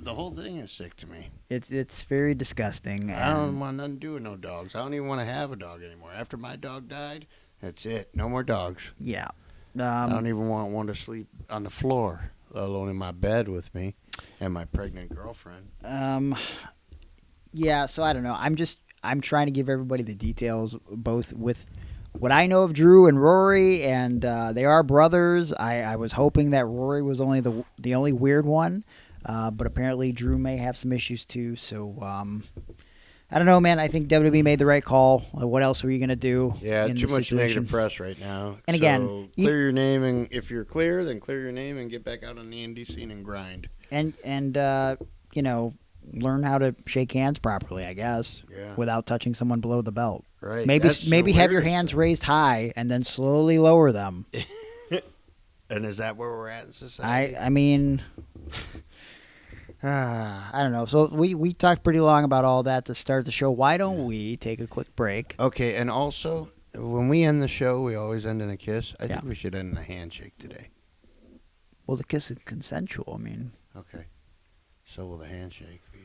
the whole thing is sick to me. It's very disgusting. I don't want nothing to do with no dogs. I don't even want to have a dog anymore. After my dog died, that's it. No more dogs. Yeah. I don't even want one to sleep on the floor, let alone in my bed with me and my pregnant girlfriend. Yeah, so I don't know. I'm trying to give everybody the details, both with what I know of Drew and Rory, and they are brothers. I was hoping that Rory was only the only weird one, but apparently Drew may have some issues too. So I don't know, man. I think WWE made the right call. What else were you gonna do? Yeah, in too this much situation? negative press right now. And again, clear your name, and if you're clear, then clear your name and get back out on the indie scene and grind. and learn how to shake hands properly, I guess, Yeah. without touching someone below the belt. Right. Maybe That's the have your weirdest hands thing. raised high and then slowly lower them. And is that where we're at in society? I mean, I don't know. So we talked pretty long about all that to start the show. Why don't we take a quick break? Okay, and also, when we end the show, we always end in a kiss. I think Yeah. we should end in a handshake today. Well, the kiss is consensual. I mean, Okay. So will the handshake be?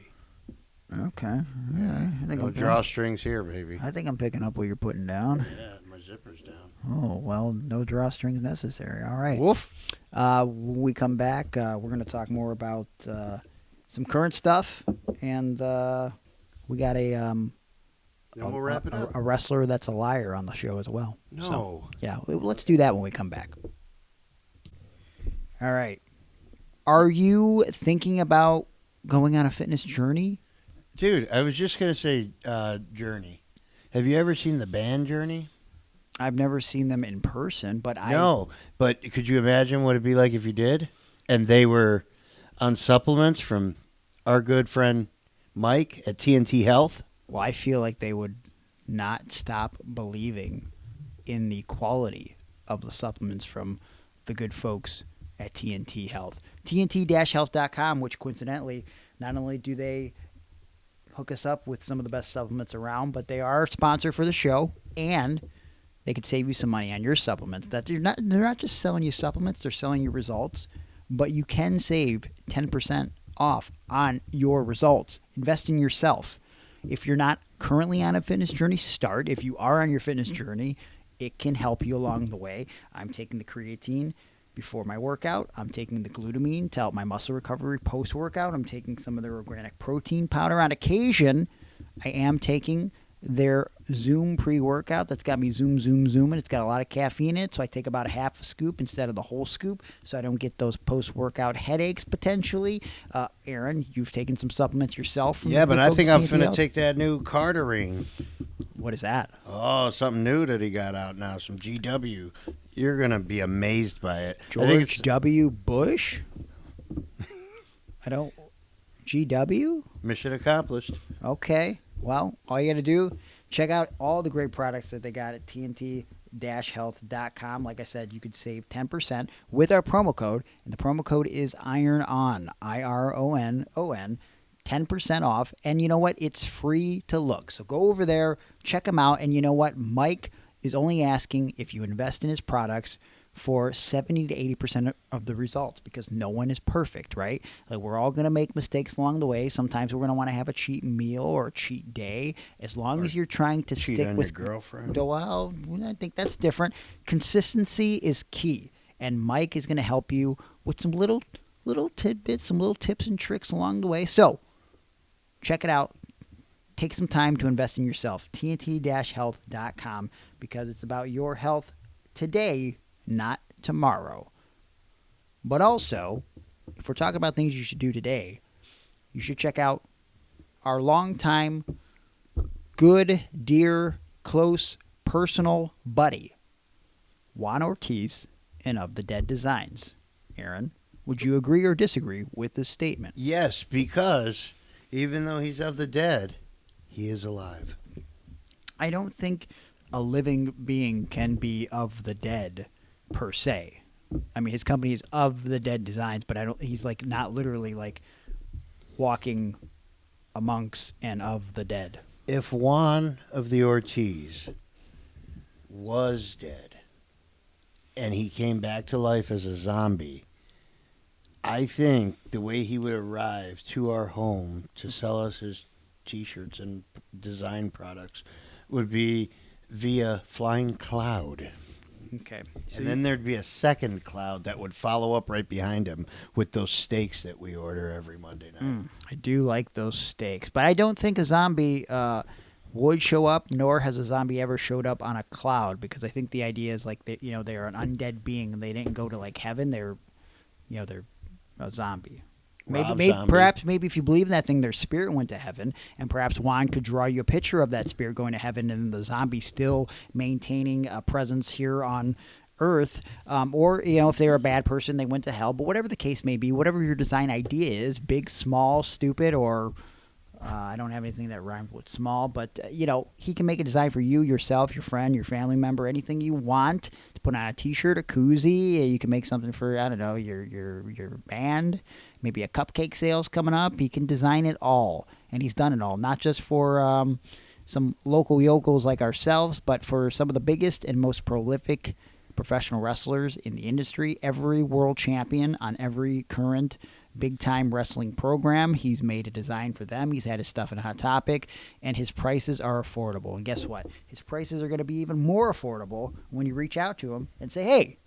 okay. Yeah. I think No I'm drawstrings here, baby. I think I'm picking up what you're putting down. Yeah, my zipper's down. Oh well, no drawstrings necessary. All right. Woof. When we come back, we're going to talk more about some current stuff, and we got Then we'll wrap it up. a wrestler that's a liar on the show as well. No. So, yeah, let's do that when we come back. All right. Are you thinking about going on a fitness journey? Dude, I was just going to say Journey. Have you ever seen the band Journey? I've never seen them in person, but No, but could you imagine what it'd be like if you did? And they were on supplements from our good friend Mike at TNT Health. Well, I feel like they would not stop believing in the quality of the supplements from the good folks at TNT Health. TNT-health.com, which coincidentally, not only do they hook us up with some of the best supplements around, but they are a sponsor for the show, and they could save you some money on your supplements. That they're not just selling you supplements, they're selling you results, but you can save 10% off on your results. Invest in yourself. If you're not currently on a fitness journey, start. If you are on your fitness journey, it can help you along the way. I'm taking the creatine before my workout. I'm taking the glutamine to help my muscle recovery post-workout. I'm taking some of their organic protein powder. On occasion, I am taking their Zoom pre-workout that's got me zooming. It's got a lot of caffeine in it, so I take about a half a scoop instead of the whole scoop so I don't get those post-workout headaches potentially. Aaron, you've taken some supplements yourself. From Yeah, the but I folks think at I'm TNT finna Health? take that new Carter ring. What is that? Oh, something new that he got out now, some GW. You're going to be amazed by it. I think George W. Bush? I don't... GW? mission accomplished. Okay. Well, all you got to do, check out all the great products that they got at TNT-health.com. Like I said, you could save 10% with our promo code, and the promo code is IRON, IRONON, 10% off. And you know what? It's free to look. So go over there, check them out, and you know what? Mike is only asking if you invest in his products for 70 to 80% of the results, because no one is perfect, right? Like, we're all going to make mistakes along the way. Sometimes we're going to want to have a cheat meal or a cheat day. As long as you're trying to Cheat stick on with your girlfriend. Well, I think that's different. Consistency is key, and Mike is going to help you with some little tidbits, some little tips and tricks along the way. So check it out. Take some time to invest in yourself. TNT-health.com, because it's about your health today, not tomorrow. But also, if we're talking about things you should do today, you should check out our longtime, good, dear, close, personal buddy, Juan Ortiz, and Of the Dead Designs. Aaron, would you agree or disagree with this statement? Yes, because even though he's of the dead, he is alive. I don't think a living being can be of the dead, per se. I mean, his company is Of the Dead Designs, but he's like not literally like walking amongst and of the dead. If Juan of the Ortiz was dead and he came back to life as a zombie, I think the way he would arrive to our home to sell us his T-shirts and design products would be via flying cloud. Okay. And then there'd be a second cloud that would follow up right behind him with those steaks that we order every Monday night. I do like those steaks, but I don't think a zombie would show up, nor has a zombie ever showed up on a cloud, because I think the idea is like they're an undead being and they didn't go to like heaven. They're a zombie. Perhaps if you believe in that thing, their spirit went to heaven, and perhaps Juan could draw you a picture of that spirit going to heaven, and the zombie still maintaining a presence here on Earth. Or if they're a bad person, they went to hell. But whatever the case may be, whatever your design idea is, big, small, stupid, or I don't have anything that rhymes with small, but he can make a design for you, yourself, your friend, your family member, anything you want to put on a T-shirt, a koozie. You can make something for your band. Maybe a cupcake sale's coming up. He can design it all, and he's done it all, not just for some local yokels like ourselves, but for some of the biggest and most prolific professional wrestlers in the industry. Every world champion on every current big-time wrestling program, he's made a design for them. He's had his stuff in Hot Topic, and his prices are affordable. And guess what? His prices are going to be even more affordable when you reach out to him and say, hey,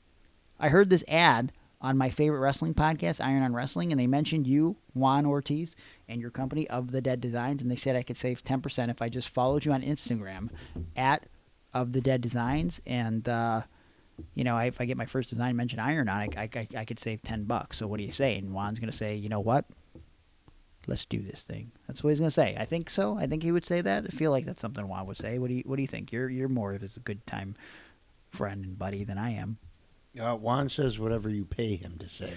I heard this ad on my favorite wrestling podcast, Iron on Wrestling, and they mentioned you, Juan Ortiz, and your company, Of the Dead Designs, and they said I could save 10% if I just followed you on Instagram at Of the Dead Designs, and if I get my first design mention Iron on, I could save $10. So what do you say? And Juan's going to say, you know what? Let's do this thing. That's what he's going to say. I think so. I think he would say that. I feel like that's something Juan would say. What do you think? You're more of his good time friend and buddy than I am. Juan says whatever you pay him to say.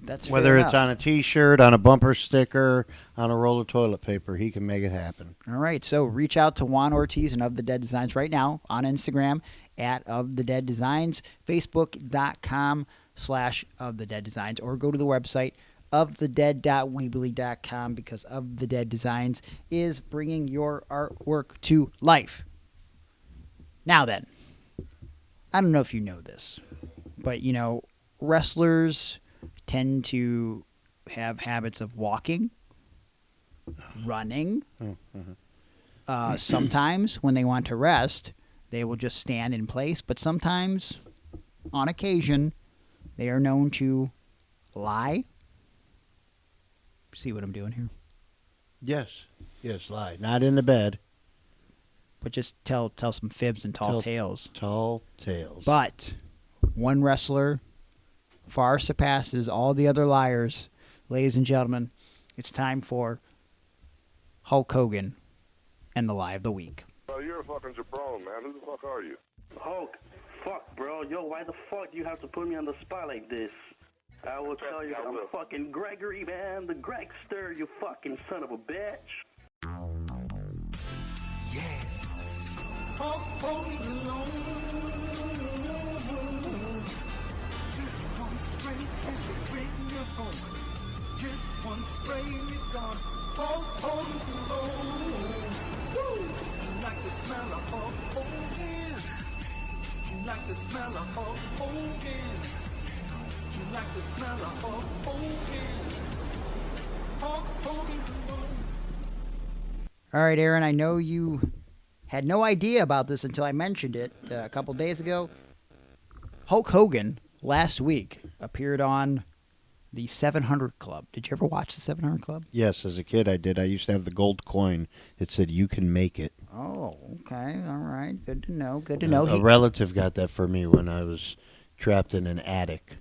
That's whether it's on a T-shirt, on a bumper sticker, on a roll of toilet paper, he can make it happen. All right, so reach out to Juan Ortiz and Of the Dead Designs right now on Instagram at Of the Dead Designs, Facebook.com/Of the Dead Designs, or go to the website ofthedead.weebly.com, because Of the Dead Designs is bringing your artwork to life. Now then, I don't know if you know this, but wrestlers tend to have habits of walking, running. Sometimes when they want to rest, they will just stand in place, but sometimes, on occasion, they are known to lie. See what I'm doing here? Yes, lie. Not in the bed. But just tell some fibs and tall tales. Tall tales. But one wrestler far surpasses all the other liars. Ladies and gentlemen, it's time for Hulk Hogan and the Lie of the Week. Oh, you're a fucking jabron, man. Who the fuck are you? Hulk, fuck, bro. Yo, why the fuck do you have to put me on the spot like this? I will tell you, I'm fucking Gregory, man. The Gregster, you fucking son of a bitch. Yes. Hulk Hogan alone. Just one spray and you bring your home. Just one spray and you're gone. Hulk Hogan alone. Woo! You like the smell of Hulk Hogan. You like the smell of Hulk Hogan. You like the smell of Hulk Hogan. Hulk Hogan alone. All right, Aaron, I know you had no idea about this until I mentioned it a couple days ago. Hulk Hogan, last week, appeared on the 700 Club. Did you ever watch the 700 Club? Yes, as a kid I did. I used to have the gold coin. It said, "You can make it." Oh, okay. All right. Good to know. Good to know. A relative got that for me when I was trapped in an attic.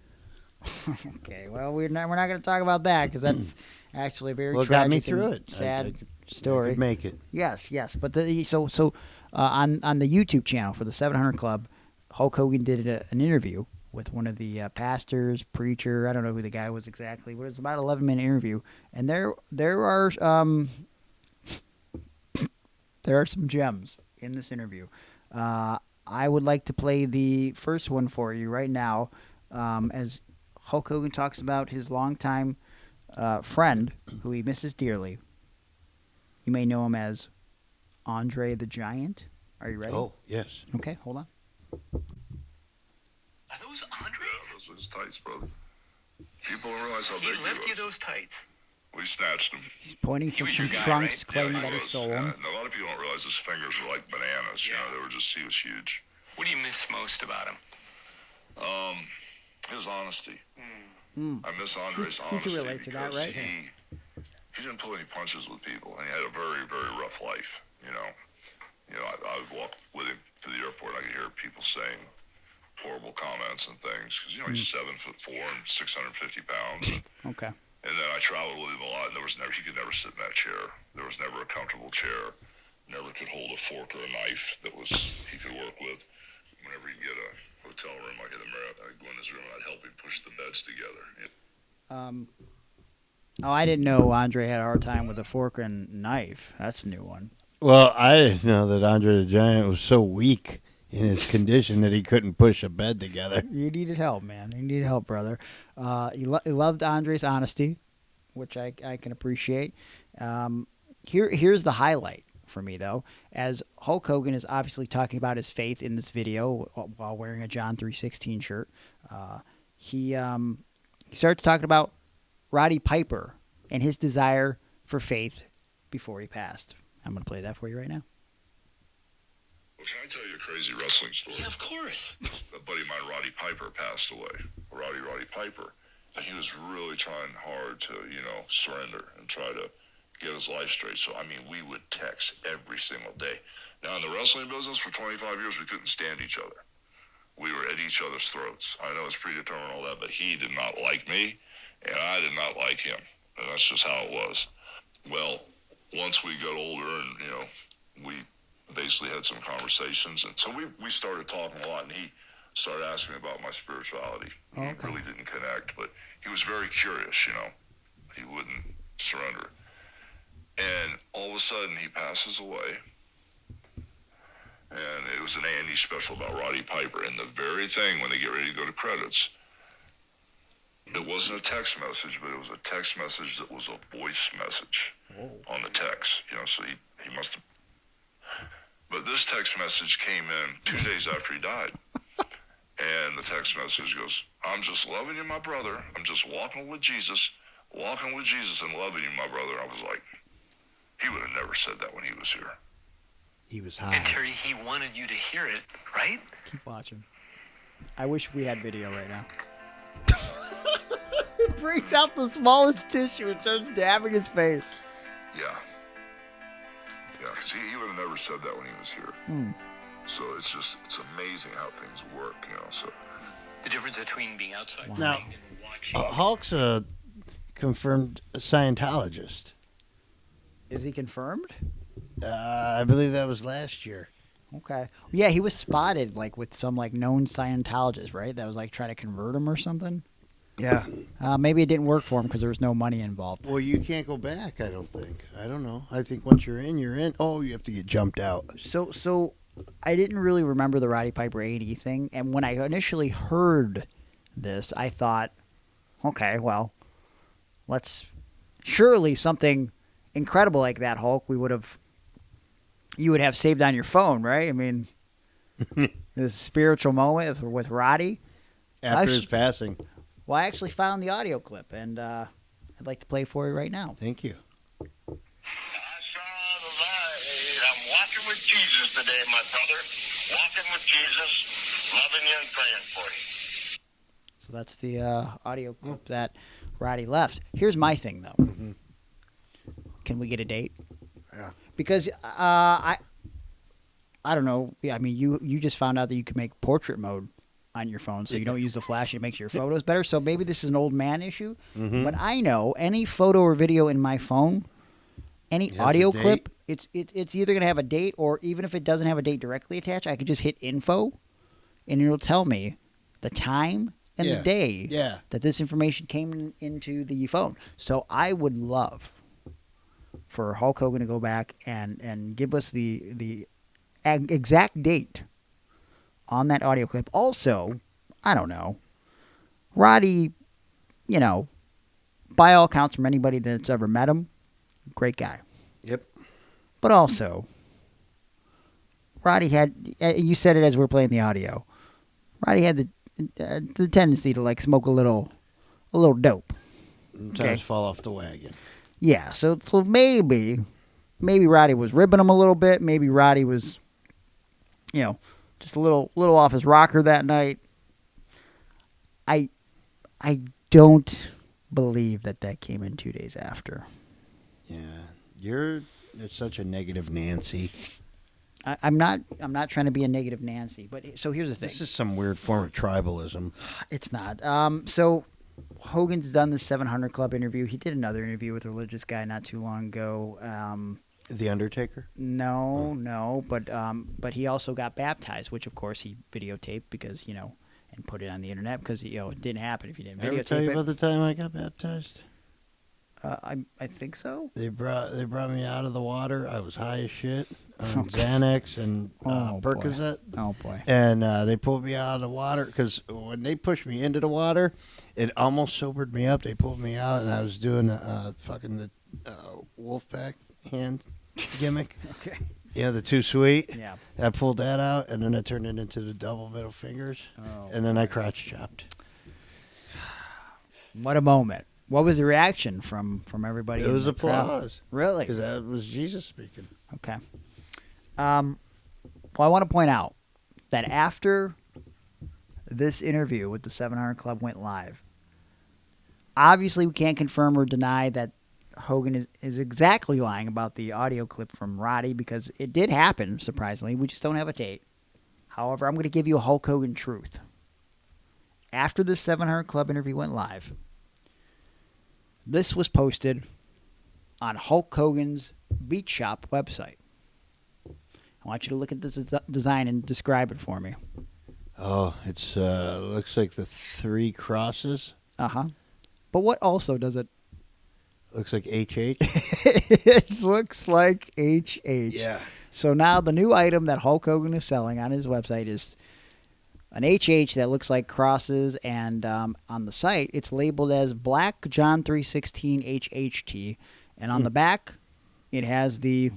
Okay. Well, we're not going to talk about that because that's actually a very Well, it tragic got me through and it. sad I story. could make it. Yes. But on the YouTube channel for the 700 Club, Hulk Hogan did an interview with one of the pastors, preacher. I don't know who the guy was exactly, but it was about an 11-minute interview, and there are some gems in this interview. I would like to play the first one for you right now. as Hulk Hogan talks about his longtime friend, who he misses dearly. You may know him as Andre the Giant. Are you ready? Oh, yes. Okay, hold on. Are those Andres? Yeah, those were his tights, brother. People don't realize how He big left he you was. those tights. We snatched him. He's pointing to was some your guy, trunks, right? claiming he that he was. stole them. And a lot of people don't realize his fingers were like bananas. You Yeah. know, he was huge. What do you miss most about him? His honesty. Mm. I miss Andre's You can honesty relate to that, because right? he didn't pull any punches with people, and he had a very, very rough life. You know, I would walk with him to the airport. And I could hear people saying horrible comments and things because he's 7'4" and 650 pounds. Okay. And then I traveled with him a lot, and he could never sit in that chair. There was never a comfortable chair. Never could hold a fork or a knife he could work with. Whenever he'd get a hotel room like at the Marriott, I'd go in his room and I'd help him push the beds together. Oh, I didn't know Andre had a hard time with a fork and knife. That's a new one. Well, I didn't know that Andre the Giant was so weak in his condition that he couldn't push a bed together. You needed help, man. You needed help, brother. He loved Andre's honesty, which I can appreciate. Here's the highlight for me, though, as Hulk Hogan is obviously talking about his faith in this video while wearing a John 3:16 shirt. He starts talking about Roddy Piper and his desire for faith before he passed. I'm going to play that for you right now. Well, can I tell you a crazy wrestling story? Yeah, of course. A buddy of mine, Roddy Piper, passed away. Roddy Piper. And he was really trying hard to, surrender and try to get his life straight. So, we would text every single day. Now, in the wrestling business, for 25 years, we couldn't stand each other. We were at each other's throats. I know it's predetermined all that, but he did not like me, and I did not like him. And that's just how it was. Well, once we got older and, we basically had some conversations. And so we started talking a lot, and he started asking me about my spirituality. Okay. He really didn't connect, but he was very curious, He wouldn't surrender. And all of a sudden, he passes away. And it was an A&E special about Roddy Piper. And the very thing, when they get ready to go to credits, it wasn't a text message, but it was a text message that was a voice message on the text. So he must have. But this text message came in 2 days after he died. And the text message goes, "I'm just loving you, my brother. I'm just walking with Jesus and loving you, my brother." I was like, he would have never said that when he was here. He was high. And Terry, he wanted you to hear it, right? Keep watching. I wish we had video right now. He brings out the smallest tissue and starts dabbing his face. Yeah. Yeah, because he would have never said that when he was here. So it's amazing how things work, So The difference between being outside the Now, ring and watching. Hulk's a confirmed Scientologist. Is he confirmed? I believe that was last year. Okay. Yeah, he was spotted with some known Scientologist, right? That was trying to convert him or something. Yeah. Maybe it didn't work for him because there was no money involved. Well, you can't go back, I don't think. I don't know. I think once you're in, you're in. Oh, you have to get jumped out. So I didn't really remember the Roddy Piper A&E thing, and when I initially heard this, I thought, okay, well, surely something incredible like that, Hulk, you would have saved on your phone, right? This spiritual moment with Roddy. After his passing. Well, I actually found the audio clip, and I'd like to play for you right now. Thank you. I saw the light. I'm walking with Jesus today, my brother. Walking with Jesus, loving you and praying for you. So that's the audio clip that Roddy left. Here's my thing, though. Can we get a date? Yeah. Because I don't know. Yeah, you just found out that you can make portrait mode on your phone, so you don't use the flash. It makes your photos better. So maybe this is an old man issue. But I know any photo or video in my phone, any audio clip, it's either going to have a date, or even if it doesn't have a date directly attached, I could just hit info, and it'll tell me the time and the day that this information came into the phone. So I would love for Hulk Hogan to go back and give us the exact date on that audio clip. Also, I don't know, Roddy, you know, by all accounts from anybody that's ever met him, great guy. Yep. But also, Roddy had, you said it as we were playing the audio, Roddy had the tendency to like smoke a little dope. Sometimes fall off the wagon. Yeah, so maybe Roddy was ribbing him a little bit. Maybe Roddy was, you know, just a little off his rocker that night. I don't believe that came in 2 days after. Yeah, it's such a negative Nancy. I'm not trying to be a negative Nancy, but so here's the thing. This is some weird form of tribalism. It's not. So Hogan's done the 700 Club interview. He did another interview with a religious guy not too long ago. The Undertaker? No, but he also got baptized, which of course he videotaped because, you know, and put it on the internet because, you know, it didn't happen if you didn't videotape Ever tell you it. about the time I got baptized? I think so. They brought me out of the water. I was high as shit on Xanax and Percocet. Oh boy! And they pulled me out of the water because when they pushed me into the water, it almost sobered me up. They pulled me out, and I was doing the Wolfpack hand gimmick. Okay. Yeah, the too sweet. Yeah. I pulled that out, and then I turned it into the double middle fingers, and then I crotch chopped. What a moment! What was the reaction from everybody? It was applause. Really? Because that was Jesus speaking. Okay. Well, I want to point out that after this interview with the 700 Club went live, obviously we can't confirm or deny that Hogan is exactly lying about the audio clip from Roddy because it did happen, surprisingly. We just don't have a date. However, I'm going to give you a Hulk Hogan truth. After the 700 Club interview went live, this was posted on Hulk Hogan's Beat Shop website. I want you to look at this design and describe it for me. Oh, it's looks like the 3 crosses. Uh-huh. But what also does it? Looks like HH. It looks like HH. Yeah. So now the new item that Hulk Hogan is selling on his website is an HH that looks like crosses, and on the site it's labeled as Black John 3:16 HHT, and on the back it has the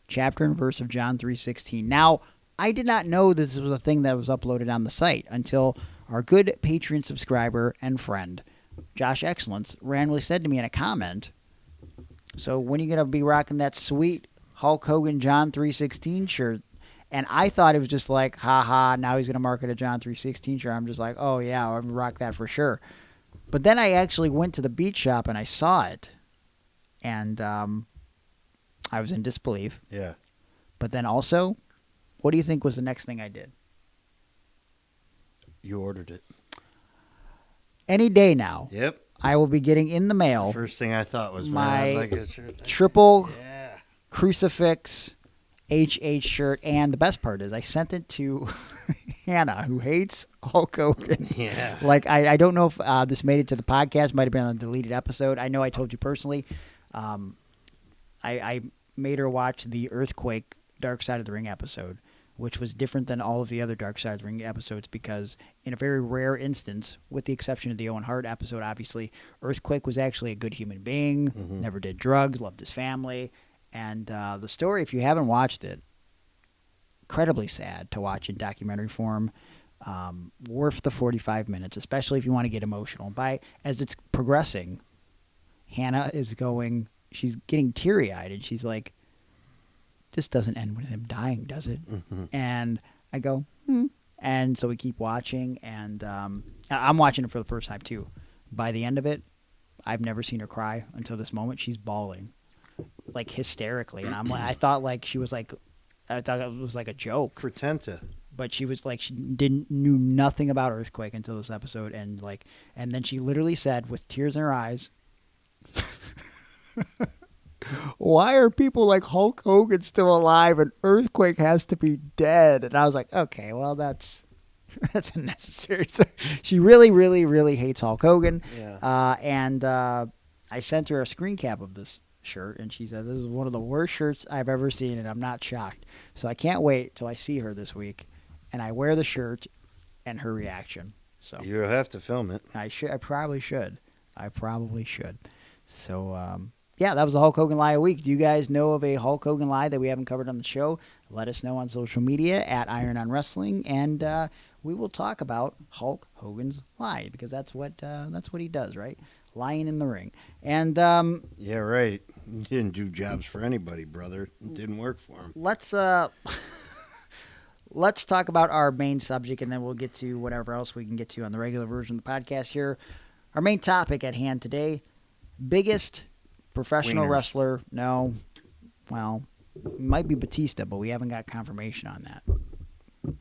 chapter and verse of John 3:16. Now, I did not know this was a thing that was uploaded on the site until our good Patreon subscriber and friend, Josh Excellence, randomly said to me in a comment, so when are you going to be rocking that sweet Hulk Hogan John 3:16 shirt? And I thought it was just like, haha, now he's going to market a John 3:16 shirt. I'm just like, oh yeah, I'm going to rock that for sure. But then I actually went to the beat shop and I saw it. And I was in disbelief. Yeah. But then also, what do you think was the next thing I did? You ordered it. Any day now, Yep. I will be getting in the mail First thing I thought was, my man, I'd like a shirt. triple Yeah. crucifix HH shirt. And the best part is I sent it to Hannah, who hates Hulk Hogan. Yeah. Like, I don't know if this made it to the podcast. Might have been on a deleted episode. I know I told you personally. I made her watch the Earthquake Dark Side of the Ring episode, which was different than all of the other Dark Side of the Ring episodes because in a very rare instance, with the exception of the Owen Hart episode, obviously, Earthquake was actually a good human being, never did drugs, loved his family. And the story, if you haven't watched it, incredibly sad to watch in documentary form. Worth the 45 minutes, especially if you want to get emotional. As it's progressing, Hannah is she's getting teary-eyed, and she's like, this doesn't end with him dying, does it? Mm-hmm. And I go, And so we keep watching, and I'm watching it for the first time, too. By the end of it, I've never seen her cry until this moment. She's bawling, like, hysterically. And I thought it was like a joke. For Tenta. But she was like, she knew nothing about Earthquake until this episode, and then she literally said, with tears in her eyes, why are people like Hulk Hogan still alive and Earthquake has to be dead? And I was like, okay, well, that's unnecessary. So she really, really, really hates Hulk Hogan. Yeah. And I sent her a screen cap of this shirt, and she said, this is one of the worst shirts I've ever seen, and I'm not shocked. So I can't wait till I see her this week, and I wear the shirt and her reaction. So You'll have to film it. I probably should. So yeah, that was the Hulk Hogan lie of the week. Do you guys know of a Hulk Hogan lie that we haven't covered on the show? Let us know on social media at Iron on Wrestling, and we will talk about Hulk Hogan's lie, because that's what he does, right? Lying in the ring. And Yeah, right. He didn't do jobs for anybody, brother. It didn't work for him. let's talk about our main subject, and then we'll get to whatever else we can get to on the regular version of the podcast here. Our main topic at hand today: biggest professional Wieners. wrestler. No, well, it might be Batista, but we haven't got confirmation on that.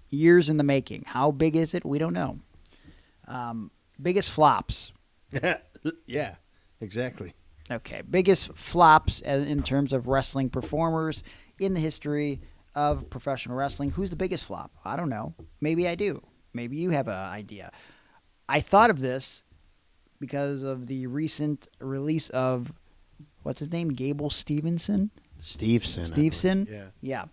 Years in the making. How big is it? We don't know. Biggest flops. Yeah, exactly. Okay, biggest flops in terms of wrestling performers in the history of professional wrestling. Who's the biggest flop? I don't know. Maybe I do. Maybe you have an idea. I thought of this because of the recent release of, what's his name? Gable Steveson? Steveson. Yeah.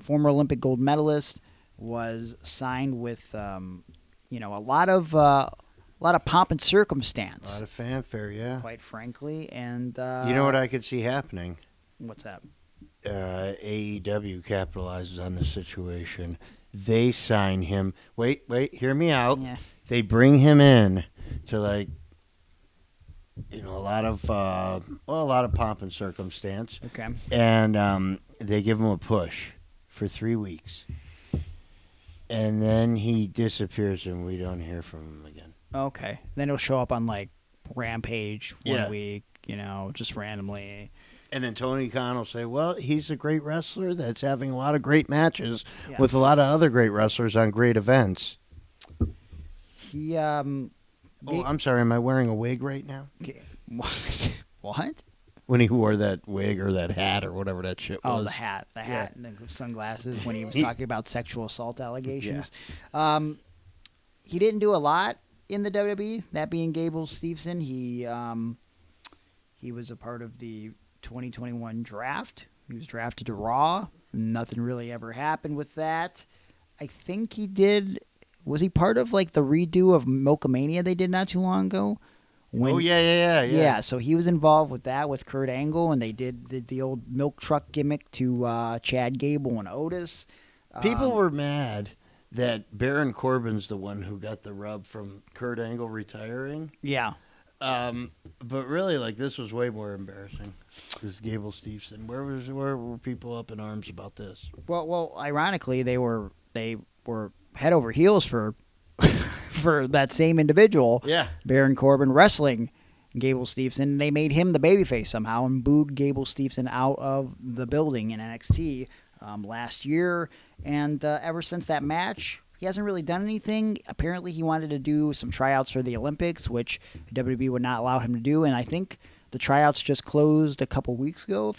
Former Olympic gold medalist, was signed with, a lot of pomp and circumstance. A lot of fanfare, yeah. Quite frankly, and You know what I could see happening? what's that? AEW capitalizes on the situation. They sign him. Wait, hear me out. Yeah. They bring him in to a lot of pomp and circumstance, Okay. and they give him a push for 3 weeks, and then he disappears, and we don't hear from him again. Okay. Then he'll show up on Rampage one Yeah. week, just randomly. And then Tony Khan will say, well, he's a great wrestler that's having a lot of great matches Yeah. with a lot of other great wrestlers on great events. He Oh, I'm sorry. Am I wearing a wig right now? What? When he wore that wig or that hat or whatever that shit was. Oh, the hat, Yeah. and the sunglasses when he was talking about sexual assault allegations. He didn't do a lot in the WWE. That being Gable Steveson, he was a part of the 2021 draft. He was drafted to Raw. Nothing really ever happened with that. I think he did. Was he part of the redo of Milkamania they did not too long ago? Yeah. So he was involved with that with Kurt Angle, and they did the old milk truck gimmick to Chad Gable and Otis. People were mad that Baron Corbin's the one who got the rub from Kurt Angle retiring. Yeah. But really, this was way more embarrassing. This Gable Steveson. Where were people up in arms about this? Well, ironically, they were head over heels for for that same individual. Yeah. Baron Corbin wrestling Gable Steveson. They made him the babyface somehow and booed Gable Steveson out of the building in NXT last year. And ever since that match, he hasn't really done anything. Apparently, he wanted to do some tryouts for the Olympics, which WWE would not allow him to do. And I think the tryouts just closed a couple weeks ago.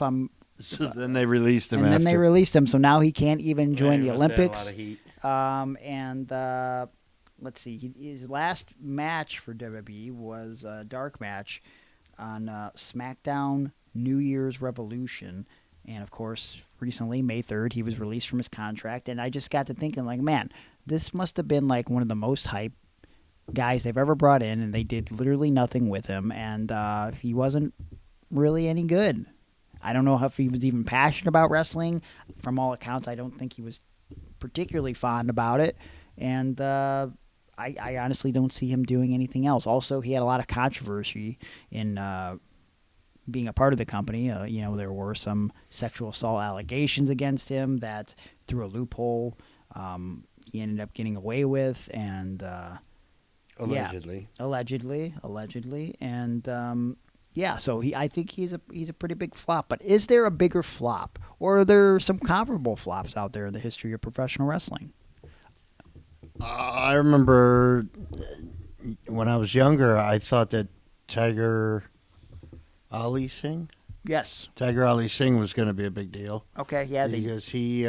So then they released him. Then they released him, so now he can't even join the He must have had Olympics. a lot of heat. Let's see, his last match for WWE was a dark match on SmackDown New Year's Revolution. And, of course, recently, May 3rd, he was released from his contract. And I just got to thinking, man, this must have been, one of the most hype guys they've ever brought in. And they did literally nothing with him. And he wasn't really any good. I don't know if he was even passionate about wrestling. From all accounts, I don't think he was particularly fond about it. And I honestly don't see him doing anything else. Also, he had a lot of controversy in being a part of the company. There were some sexual assault allegations against him that through a loophole he ended up getting away with. And Allegedly. Yeah, allegedly. And so I think he's a pretty big flop. But is there a bigger flop, or are there some comparable flops out there in the history of professional wrestling? I remember when I was younger, I thought that Tiger Ali Singh was going to be a big deal. Okay, yeah. Because he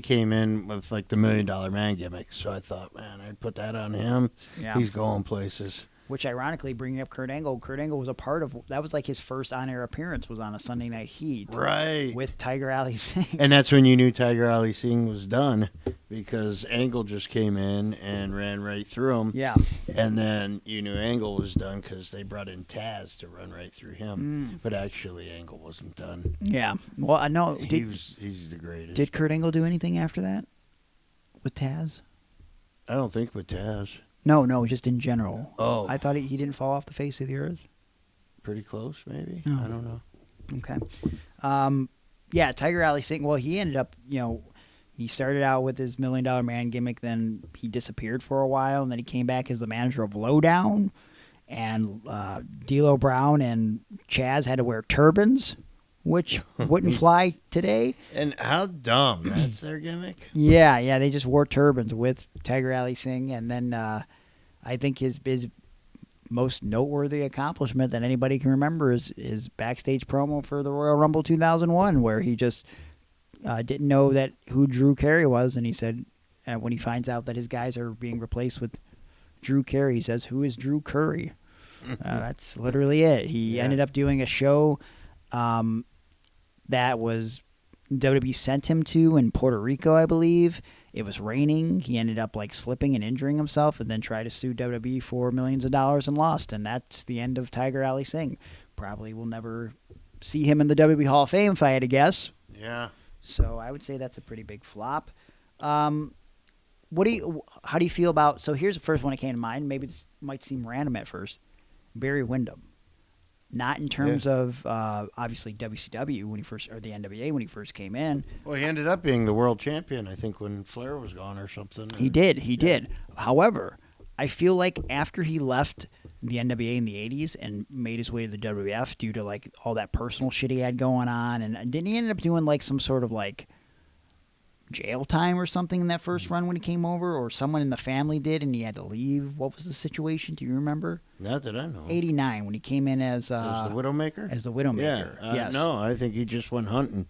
came in with the $1 Million Man gimmick, so I thought, man, I'd put that on him. Yeah. He's going places. Which, ironically, bringing up Kurt Angle was a part of that. Was like his first on-air appearance was on a Sunday Night Heat, Right. with Tiger Ali Singh. And that's when you knew Tiger Ali Singh was done, because Angle just came in and ran right through him. Yeah. And then you knew Angle was done because they brought in Taz to run right through him. But actually, Angle wasn't done. Yeah. Well, I know. He's the greatest. Did Kurt Angle do anything after that with Taz? I don't think with Taz. No, just in general. Oh. I thought he didn't fall off the face of the earth. Pretty close, maybe. Oh. I don't know. Okay. Yeah, Tiger Ali Singh. Well, he ended up, he started out with his $1 Million Man gimmick. Then he disappeared for a while, and then he came back as the manager of Lowdown. And D'Lo Brown and Chaz had to wear turbans, which wouldn't fly today. And how dumb. That's their gimmick? Yeah, they just wore turbans with Tiger Ali Singh. And then I think his most noteworthy accomplishment that anybody can remember is his backstage promo for the Royal Rumble 2001, where he just didn't know who Drew Carey was, and he said, when he finds out that his guys are being replaced with Drew Carey, he says, "Who is Drew Curry?" That's literally it. He ended up doing a show that was WWE sent him to in Puerto Rico, I believe. It was raining. He ended up slipping and injuring himself, and then tried to sue WWE for millions of dollars and lost. And that's the end of Tiger Ali Singh. Probably will never see him in the WWE Hall of Fame, if I had to guess. Yeah. So I would say that's a pretty big flop. How do you feel about? So here's the first one that came to mind. Maybe this might seem random at first. Barry Windham. Not in terms of obviously WCW when he first, or the NWA when he first came in. Well, he ended up being the world champion, I think, when Flair was gone or something. He did. However, I feel like after he left the NWA in the 80s and made his way to the WWF due to all that personal shit he had going on, and didn't he end up doing some sort of jail time or something in that first run when he came over, or someone in the family did and he had to leave? What was the situation? Do you remember? Not that I know. 89 when he came in as the Widowmaker? As the Widowmaker. Yeah. Yes. No, I think he just went hunting.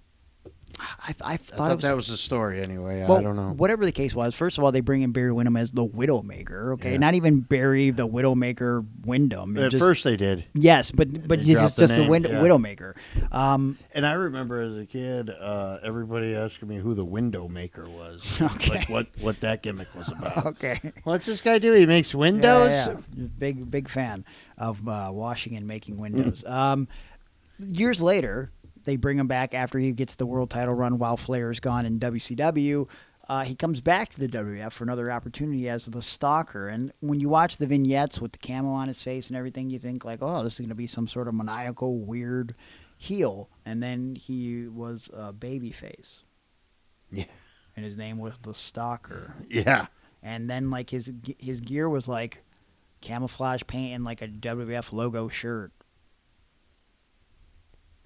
I thought that was the story anyway. Well, I don't know. Whatever the case was, first of all, they bring in Barry Windham as the Widowmaker. Okay, Yeah. not even Barry the Widowmaker Windham. At first they did. Yes, but dropped just the name, Widowmaker. And I remember as a kid, everybody asking me who the Windowmaker was. Okay. What that gimmick was about. Okay. What's this guy do? He makes windows? Yeah. Big fan of washing and making windows. Years later, they bring him back after he gets the world title run while Flair is gone in WCW. He comes back to the WWF for another opportunity as the Stalker. And when you watch the vignettes with the camo on his face and everything, you think oh, this is going to be some sort of maniacal, weird heel. And then he was a babyface. Yeah. And his name was the Stalker. Yeah. And then his gear was camouflage paint and a WWF logo shirt.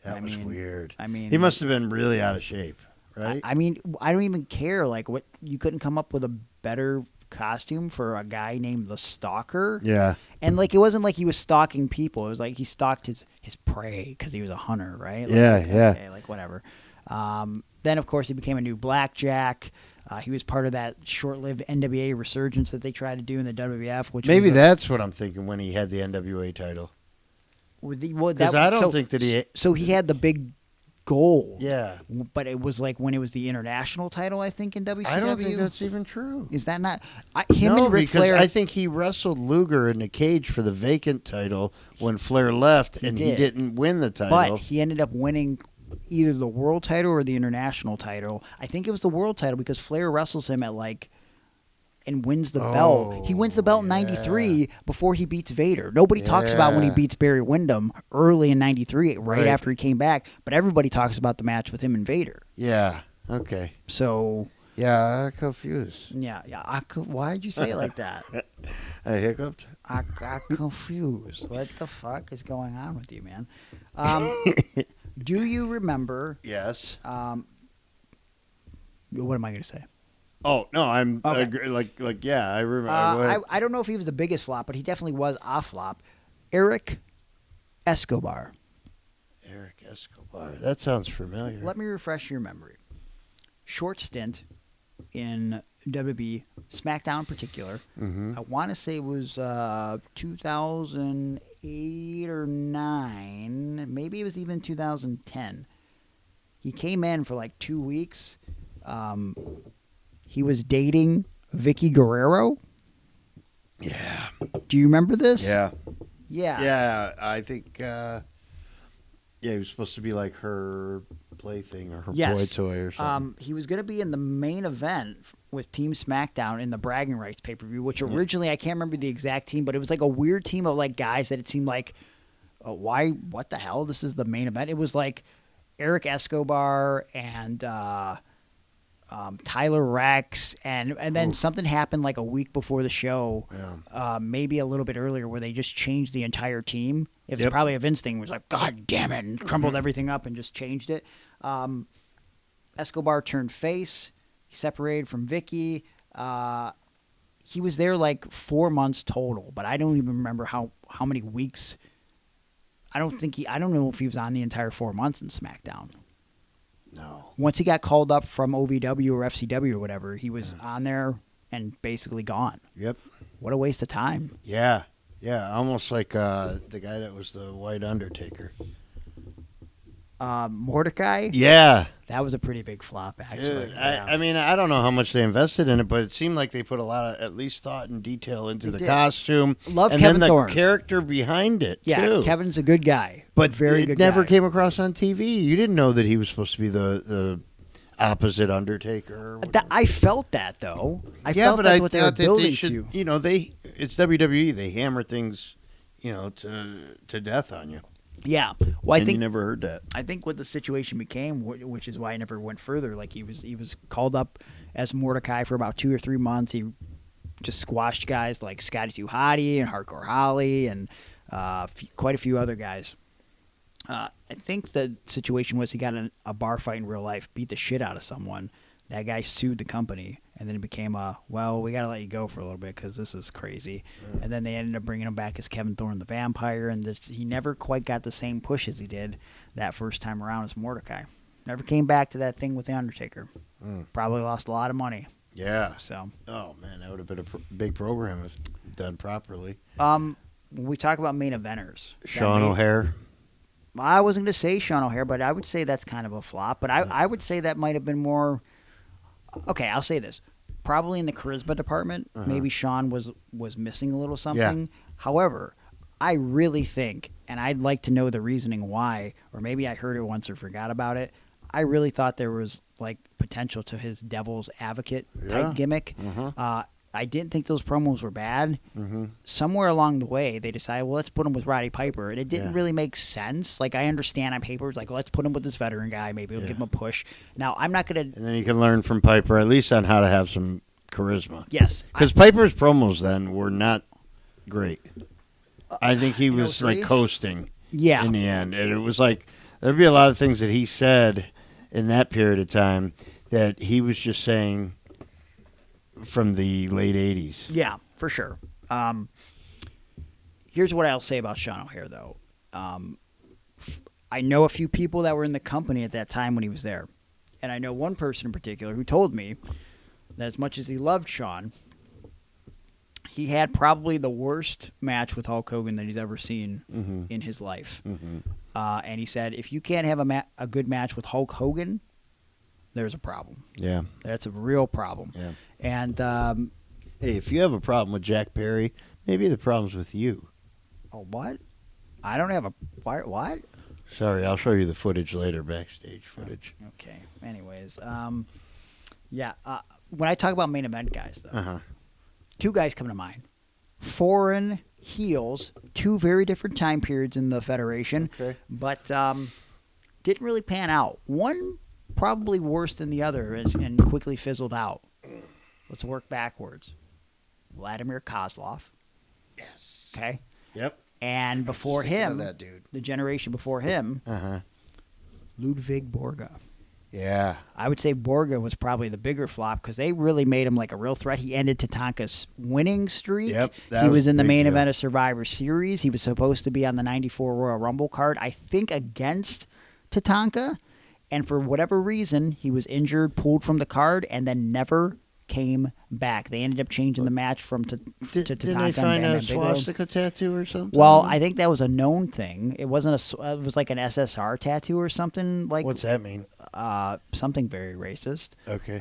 That was weird. I mean, he must have been really out of shape, right? I mean, I don't even care. What you couldn't come up with a better costume for a guy named the Stalker. Yeah. And it wasn't like he was stalking people. It was he stalked his prey because he was a hunter, right? Yeah. Okay, whatever. Then of course he became a new Blackjack. He was part of that short-lived NWA resurgence that they tried to do in the WWF. Which maybe was that's what I'm thinking when he had the NWA title. Because I don't think that he. So he had the big gold. Yeah. But it was when it was the international title, I think, in WCW. I don't think that's even true. Is that not No, and Ric because Flair? I think he wrestled Luger in the cage for the vacant title when Flair left, and he didn't win the title. But he ended up winning either the world title or the international title. I think it was the world title because Flair wrestles him at and wins the belt. He wins the belt in 93 before he beats Vader. Nobody talks about when he beats Barry Windham early in 93, right after he came back, but everybody talks about the match with him and Vader. Yeah. Okay. So. Yeah, I'm confused. Yeah. Why'd you say it like that? I hiccuped. I got confused. What the fuck is going on with you, man? Do you remember? Yes. What am I going to say? Oh no, I'm okay. yeah, I remember. I don't know if he was the biggest flop, but he definitely was a flop. Eric Escobar. Eric Escobar. That sounds familiar. Let me refresh your memory. Short stint in WWE, SmackDown in particular. I want to say it was 2008 or 9. Maybe it was even 2010. He came in for like 2 weeks. He was dating Vicky Guerrero. Yeah. Do you remember this? Yeah. Yeah. Yeah, I think, he was supposed to be like her plaything or her boy toy or something. He was going to be in the main event with Team SmackDown in the Bragging Rights pay-per-view, which originally, I can't remember the exact team, but it was like a weird team of like guys that it seemed like, what the hell? This is the main event. It was like Eric Escobar and Tyler Rex, and then something happened like a week before the show, maybe a little bit earlier, where they just changed the entire team. It was probably a Vince thing. It was like, God damn it, and crumbled everything up and just changed it. Escobar turned face. He separated from Vicky. He was there like 4 months total, but I don't even remember how many weeks. I don't know if he was on the entire 4 months in SmackDown. No. Once he got called up from OVW or FCW or whatever, he was on there and basically gone. Yep. What a waste of time. Yeah. Yeah, almost like the guy that was the White Undertaker. Mordecai? Yeah. That was a pretty big flop, actually. Dude, I mean, I don't know how much they invested in it, but it seemed like they put a lot of, at least, thought and detail into the costume. Love and Kevin then the Thorne. character behind it, too. Kevin's a good guy. But very it good never guy. came across on TV. You didn't know that he was supposed to be the opposite Undertaker. I felt that, though. I yeah, felt but that's I what they were thought that building they should, to. you know, it's WWE. They hammer things, to death on you. Yeah. Well, I think you never heard that. I think what the situation became, which is why I never went further. Like he was called up as Mordecai for about 2 or 3 months. He just squashed guys like Scotty 2 Hotty and Hardcore Holly and quite a few other guys. I think the situation was he got in a bar fight in real life, beat the shit out of someone. That guy sued the company, and then it became we got to let you go for a little bit because this is crazy. Mm. And then they ended up bringing him back as Kevin Thorne the Vampire, and he never quite got the same push as he did that first time around as Mordecai. Never came back to that thing with The Undertaker. Mm. Probably lost a lot of money. Yeah. So. Oh, man, that would have been a big program if done properly. When we talk about main eventers. Sean O'Hare. I wasn't going to say Sean O'Hare, but I would say that's kind of a flop. But I would say that might have been more... Okay, I'll say this. Probably in the charisma department, maybe Sean was missing a little something. Yeah. However, I really think, and I'd like to know the reasoning why, or maybe I heard it once or forgot about it, I really thought there was like potential to his devil's advocate type gimmick. I didn't think those promos were bad. Somewhere along the way, they decided, well, let's put him with Roddy Piper. And it didn't really make sense. Like, I understand on paper, it's like, let's put him with this veteran guy. Maybe we'll give him a push. Now, I'm not going to... And then you can learn from Piper, at least on how to have some charisma. Yes. Because Piper's promos then were not great. I think he was, like, coasting in the end. And it was like, there'd be a lot of things that he said in that period of time that he was just saying... from the late 80s. Yeah, for sure. Here's what I'll say about Sean O'Hare, though. I know a few people that were in the company at that time when he was there. And I know one person in particular who told me that as much as he loved Sean, he had probably the worst match with Hulk Hogan that he's ever seen in his life. And he said, if you can't have a good match with Hulk Hogan, there's a problem. Yeah. That's a real problem. Yeah. And hey, if you have a problem with Jack Perry, maybe the problem's with you. Oh, what? I don't have a what? Sorry, I'll show you the footage later, backstage footage. Okay. Anyways, when I talk about main event guys, though, two guys come to mind. Foreign heels, two very different time periods in the Federation, but didn't really pan out. One probably worse than the other and quickly fizzled out. Let's work backwards. Vladimir Kozlov. Yes. Okay. Yep. And before him, that dude. The generation before him, Ludwig Borga. Yeah. I would say Borga was probably the bigger flop because they really made him like a real threat. He ended Tatanka's winning streak. Yep. He was in the main event of Survivor Series. He was supposed to be on the 94 Royal Rumble card, I think against Tatanka. And for whatever reason, he was injured, pulled from the card, and then never came back. They ended up changing the match from Didn't to they Tatanka find and a Bigelow. swastika tattoo or something? Well, I think that was a known thing. It wasn't it was like an SSR tattoo or something like. What's that mean? Something very racist. Okay.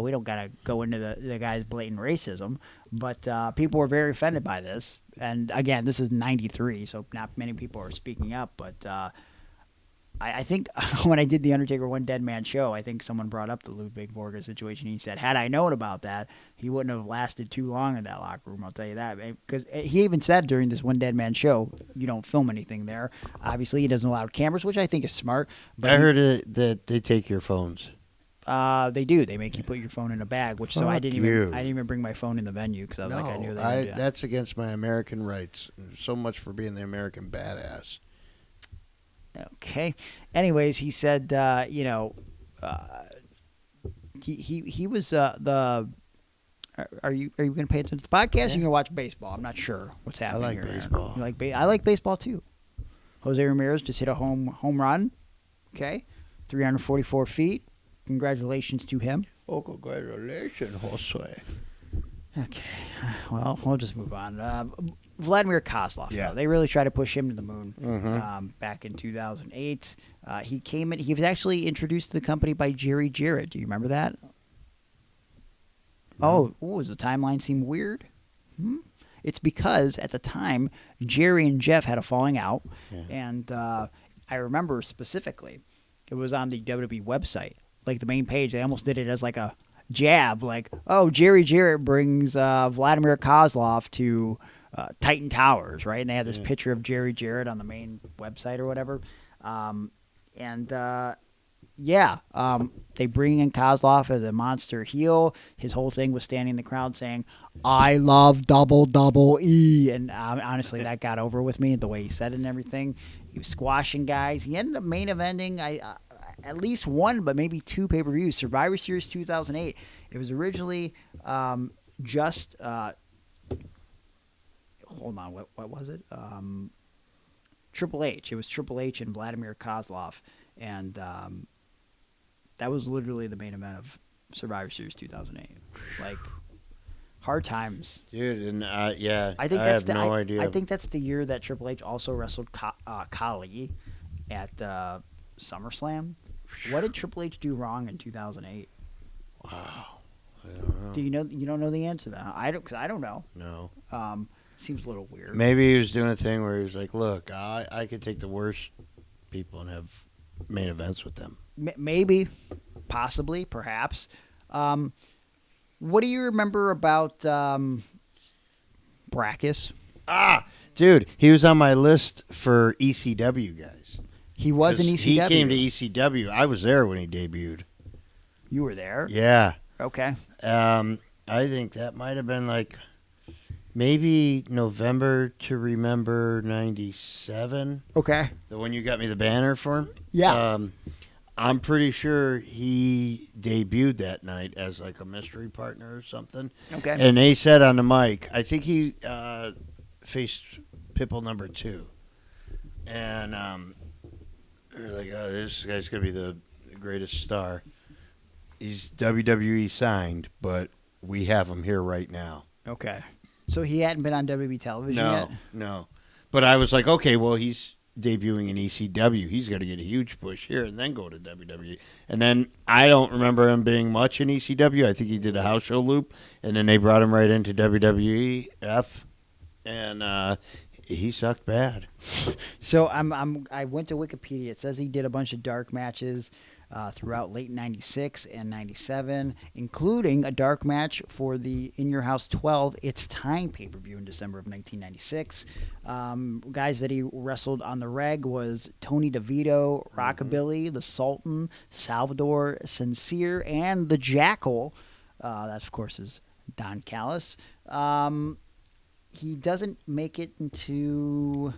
We don't gotta go into the guy's blatant racism, but people were very offended by this. And again, this is '93, so not many people are speaking up. But I think when I did the Undertaker One Dead Man show, I think someone brought up the Ludwig Borga situation. He said, had I known about that, he wouldn't have lasted too long in that locker room, I'll tell you that. Because he even said during this One Dead Man show, you don't film anything there. Obviously, he doesn't allow cameras, which I think is smart. But I heard that they take your phones. They do. They make you put your phone in a bag, which so I didn't even bring my phone in the venue because I was like, I knew they would do that. That's against my American rights. So much for being the American badass. Okay. Anyways, he said, he was the. Are you going to pay attention to the podcast? Yeah. You're going to watch baseball. I'm not sure what's happening. I like baseball. You like I like baseball too. Jose Ramirez just hit a home run. Okay, 344 feet. Congratulations to him. Oh, congratulations, Jose. Okay. Well, we'll just move on. Vladimir Kozlov. Yeah. They really tried to push him to the moon Mm-hmm. back in 2008. He came in. He was actually introduced to the company by Jerry Jarrett. Do you remember that? No. Oh, does the timeline seem weird? It's because at the time, Jerry and Jeff had a falling out. Yeah. And I remember specifically, it was on the WWE website. Like the main page, they almost did it as like a jab. Like, oh, Jerry Jarrett brings Vladimir Kozlov to Titan Towers, right? And they had this picture of Jerry Jarrett on the main website or whatever. They bring in Kozlov as a monster heel. His whole thing was standing in the crowd saying, I love double E. And honestly, that got over with me, the way he said it and everything. He was squashing guys. He ended up main eventing at least one, but maybe two pay-per-views. Survivor Series 2008. It was originally hold on, what was it? Triple H. It was Triple H and Vladimir Kozlov. And that was literally the main event of Survivor Series 2008. Like, hard times. Dude, and I have no idea. I think that's the year that Triple H also wrestled Kali at SummerSlam. What did Triple H do wrong in 2008? Wow. I don't know. Do you know? You don't know the answer to that? I don't, because I don't know. No. Seems a little weird. Maybe he was doing a thing where he was like, look, I could take the worst people and have main events with them. Maybe. Possibly. Perhaps. What do you remember about Brackus? Dude, he was on my list for ECW guys. He was in ECW? He came to ECW. I was there when he debuted. You were there? Yeah. Okay. I think that might have been like maybe November to Remember 97. Okay. The one you got me the banner for? Yeah. I'm pretty sure he debuted that night as like a mystery partner or something. Okay. And they said on the mic, I think he faced Pitbull number 2. And they're like, oh, this guy's going to be the greatest star. He's WWE signed, but we have him here right now. Okay. So he hadn't been on WWE television yet? No. But I was like, okay, well, he's debuting in ECW. He's got to get a huge push here and then go to WWE. And then I don't remember him being much in ECW. I think he did a house show loop, and then they brought him right into WWF, and he sucked bad. So I went to Wikipedia. It says he did a bunch of dark matches throughout late 96 and 97, including a dark match for the In Your House 12 It's Time pay-per-view in December of 1996. Guys that he wrestled on the reg was Tony DeVito, Rockabilly, the Sultan, Salvador Sincere, and the Jackal. That, of course, is Don Callis. He doesn't make it into...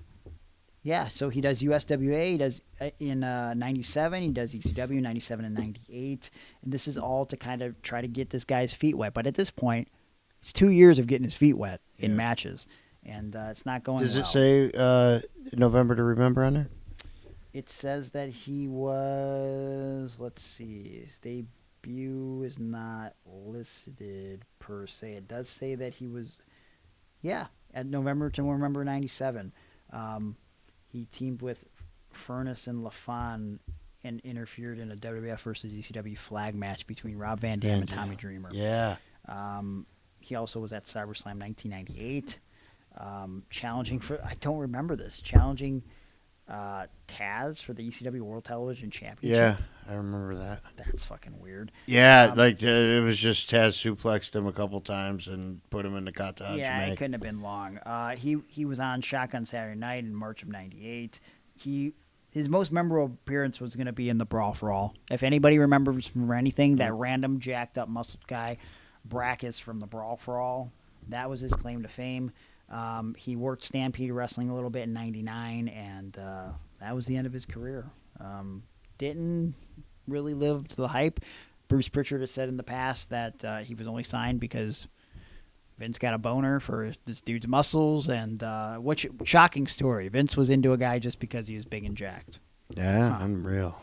Yeah, so he does USWA, he does in 97, he does ECW 97 and 98, and this is all to kind of try to get this guy's feet wet. But at this point, it's 2 years of getting his feet wet in matches, and it's not going well. Does it say November to Remember on there? It says that he was, let's see, his debut is not listed per se. It does say that he was, at November to November 97. He teamed with Furnace and LaFon and interfered in a WWF versus ECW flag match between Rob Van Dam and Tommy Dreamer. Yeah. He also was at CyberSlam 1998. Challenging for, I don't remember this, challenging Taz for the ECW World Television Championship. Yeah, I remember that. That's fucking weird. Yeah, it was just Taz suplexed him a couple times and put him in the kata. Yeah, it couldn't have been long. He was on Shotgun Saturday Night in March of '98. His most memorable appearance was going to be in the Brawl for All. If anybody remembers from anything, that random jacked up muscled guy, Brackus from the Brawl for All, that was his claim to fame. He worked Stampede Wrestling a little bit in '99, and that was the end of his career. Didn't really live to the hype. Bruce Pritchard has said in the past that he was only signed because Vince got a boner for this dude's muscles, and shocking story. Vince was into a guy just because he was big and jacked. Yeah, unreal.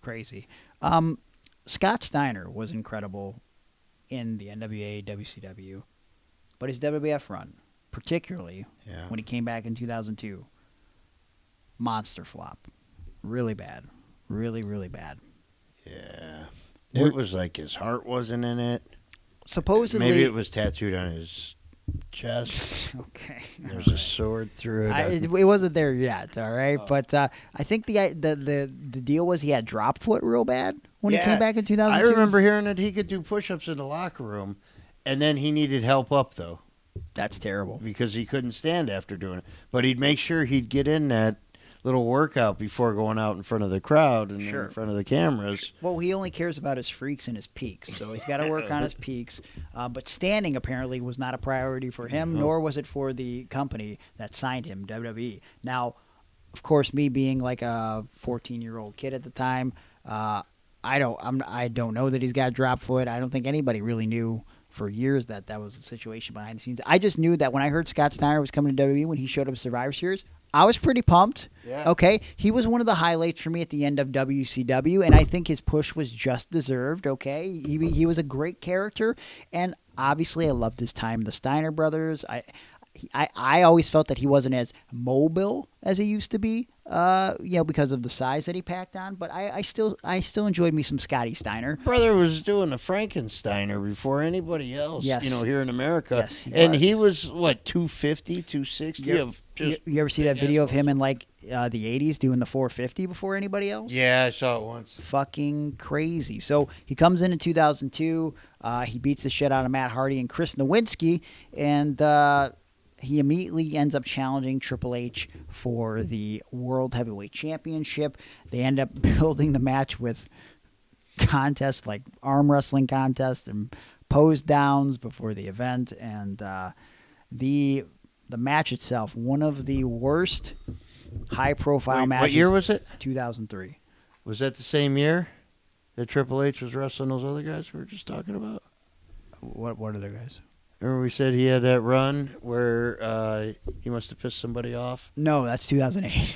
Crazy. Scott Steiner was incredible in the NWA, WCW, but his WWF run, particularly when he came back in 2002, monster flop. Really bad. Really, really bad. Yeah. It was like his heart wasn't in it. Supposedly. Maybe it was tattooed on his chest. Okay. There's a sword through it. It wasn't there yet, all right? But I think the deal was he had drop foot real bad when he came back in 2002. I remember hearing that he could do push-ups in the locker room, and then he needed help up, though. That's terrible. Because he couldn't stand after doing it. But he'd make sure he'd get in that little workout before going out in front of the crowd and in front of the cameras. Well, he only cares about his freaks and his peaks, so he's got to work on his peaks. But standing apparently was not a priority for him, nor was it for the company that signed him, WWE. Now, of course, me being like a 14-year-old kid at the time, I don't know that he's got drop foot. I don't think anybody really knew for years that was the situation behind the scenes. I just knew that when I heard Scott Steiner was coming to WWE when he showed up at Survivor Series, I was pretty pumped. Yeah. Okay. He was one of the highlights for me at the end of WCW, and I think his push was just deserved. Okay. He was a great character, and obviously I loved his time. The Steiner brothers, I always felt that he wasn't as mobile as he used to be, because of the size that he packed on. But I still enjoyed me some Scotty Steiner. Brother was doing a Frankensteiner before anybody else. Yes. Here in America. Yes, he was what, 250, 260 You ever see that video of him in like the 80s doing the 450 before anybody else? Yeah, I saw it once. Fucking crazy. So he comes in 2002. He beats the shit out of Matt Hardy and Chris Nowinski, and he immediately ends up challenging Triple H for the World Heavyweight Championship. They end up building the match with contests like arm wrestling contests and pose downs before the event, and the match itself, one of the worst high-profile matches. What year was it? 2003. Was that the same year that Triple H was wrestling those other guys we were just talking about? What other guys? Remember we said he had that run where he must have pissed somebody off? No, that's 2008.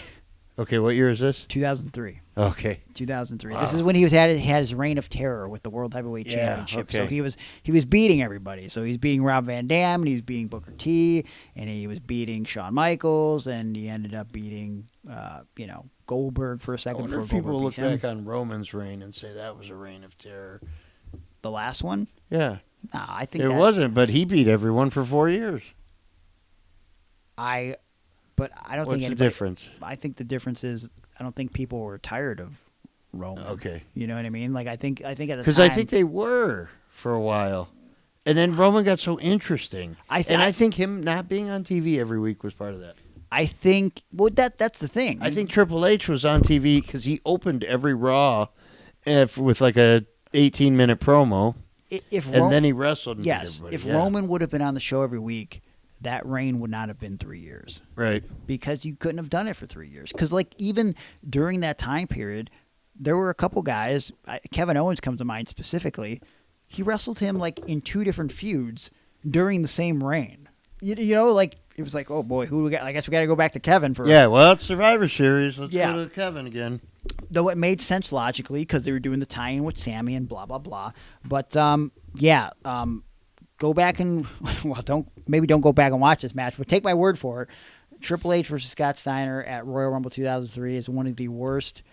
Okay, what year is this? 2003. Okay. 2003. Wow. This is when he had his reign of terror with the World Heavyweight Championship. Okay. So he was beating everybody. So he's beating Rob Van Dam, and he was beating Booker T, and he was beating Shawn Michaels, and he ended up beating Goldberg for a second. I wonder if people look back on Roman's reign and say that was a reign of terror. The last one? Yeah. No, I think it wasn't, but he beat everyone for 4 years. But I don't think What's anybody. the difference? I think the difference is I don't think people were tired of Roman. Okay. You know what I mean? Like I think at the time. Because I think they were for a while. And then Roman got so interesting. I think him not being on TV every week was part of that. I think that's the thing. I think Triple H was on TV because he opened every Raw with like a 18-minute promo. Then he wrestled and beat everybody. If Roman would have been on the show every week, that reign would not have been 3 years. Right. Because you couldn't have done it for 3 years. Because like even during that time period, there were a couple guys. Kevin Owens comes to mind specifically. He wrestled him like in 2 different feuds during the same reign. Like it was like, oh boy, who we got? I guess we got to go back to Kevin for. Yeah, well, it's Survivor Series. Let's go to Kevin again. Though it made sense logically because they were doing the tie-in with Sammy and blah blah blah. But go back and don't go back and watch this match, but take my word for it. Triple H versus Scott Steiner at Royal Rumble 2003 is one of the worst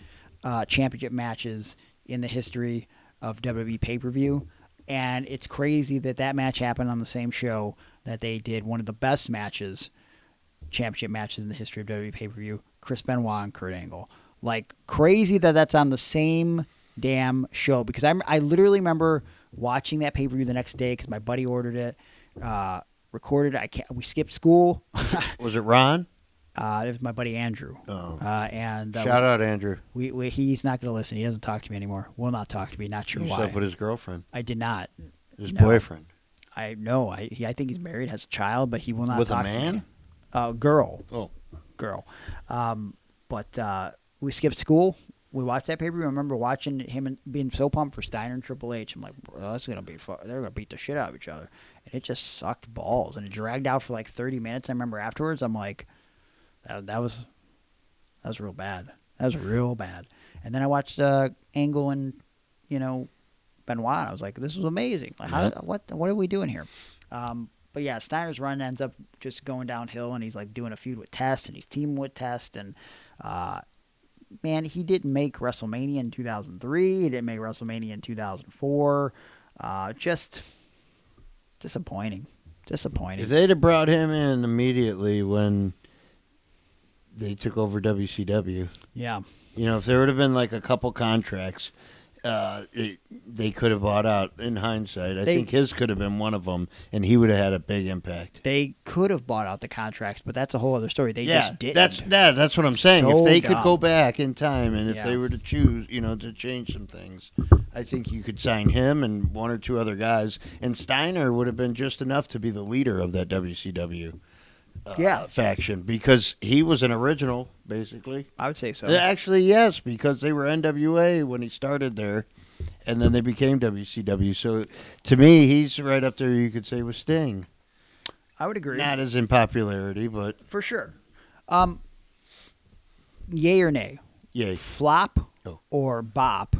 championship matches in the history of WWE pay-per-view, and it's crazy that match happened on the same show that they did one of the best championship matches in the history of WWE pay-per-view, Chris Benoit and Kurt Angle. Like, crazy that that's on the same damn show, because I literally remember watching that pay-per-view the next day because my buddy ordered it, recorded it. We skipped school. Was it Ron? It was my buddy Andrew. Oh. Shout out Andrew. He's not going to listen. He doesn't talk to me anymore. Will not talk to me. Not sure You why. slept with his girlfriend. I did not. His boyfriend. I think he's married, has a child, but he will not with talk a to me. man? Girl. Oh. Girl. But we skipped school. We watched that pay-per-view. I remember watching him and being so pumped for Steiner and Triple H. I'm like, bro, that's gonna be fun. They're gonna beat the shit out of each other, and it just sucked balls. And it dragged out for like 30 minutes. I remember afterwards, I'm like, that was real bad. That was real bad. And then I watched Angle and Benoit. I was like, this was amazing. Like, what are we doing here? But yeah, Steiner's run ends up just going downhill, and he's like doing a feud with Test, and he's teaming with Test, and man, he didn't make WrestleMania in 2003. He didn't make WrestleMania in 2004. Just disappointing. If they'd have brought him in immediately when they took over WCW, yeah, if there would have been like a couple contracts, they could have bought out. In hindsight, I think his could have been one of them, and he would have had a big impact. They could have bought out the contracts, but that's a whole other story. They just didn't. That's what I'm saying. So if they dumb. could go back in time, and if they were to choose, to change some things, I think you could sign him and one or two other guys, and Steiner would have been just enough to be the leader of that WCW. Faction, because he was an original, basically. I would say so. Actually, yes, because they were NWA when he started there, and then they became WCW. So, to me, he's right up there, you could say, with Sting. I would agree. Not as in popularity, but... For sure. Yay or nay? Yay. Flop or bop?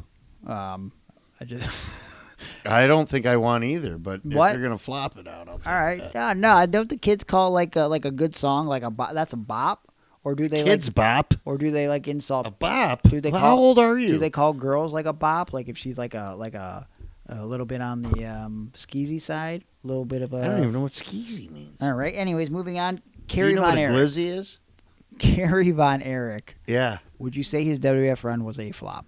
I don't think I want either, but if What? you're going to flop it out, I'll take All right. that. No, don't the kids call like a good song like a bop? That's a bop, or do they Kids bop? Or do they like insult A bop? Do they How old are you? Do they call girls like a bop? Like if she's like a little bit on the skeezy side, a little bit of a. I don't even know what skeezy means. All right. Anyways, moving on. Do Carrie you know Von what a Erich. glizzy is? Carrie Von Erich. Yeah. Would you say his WWF run was a flop?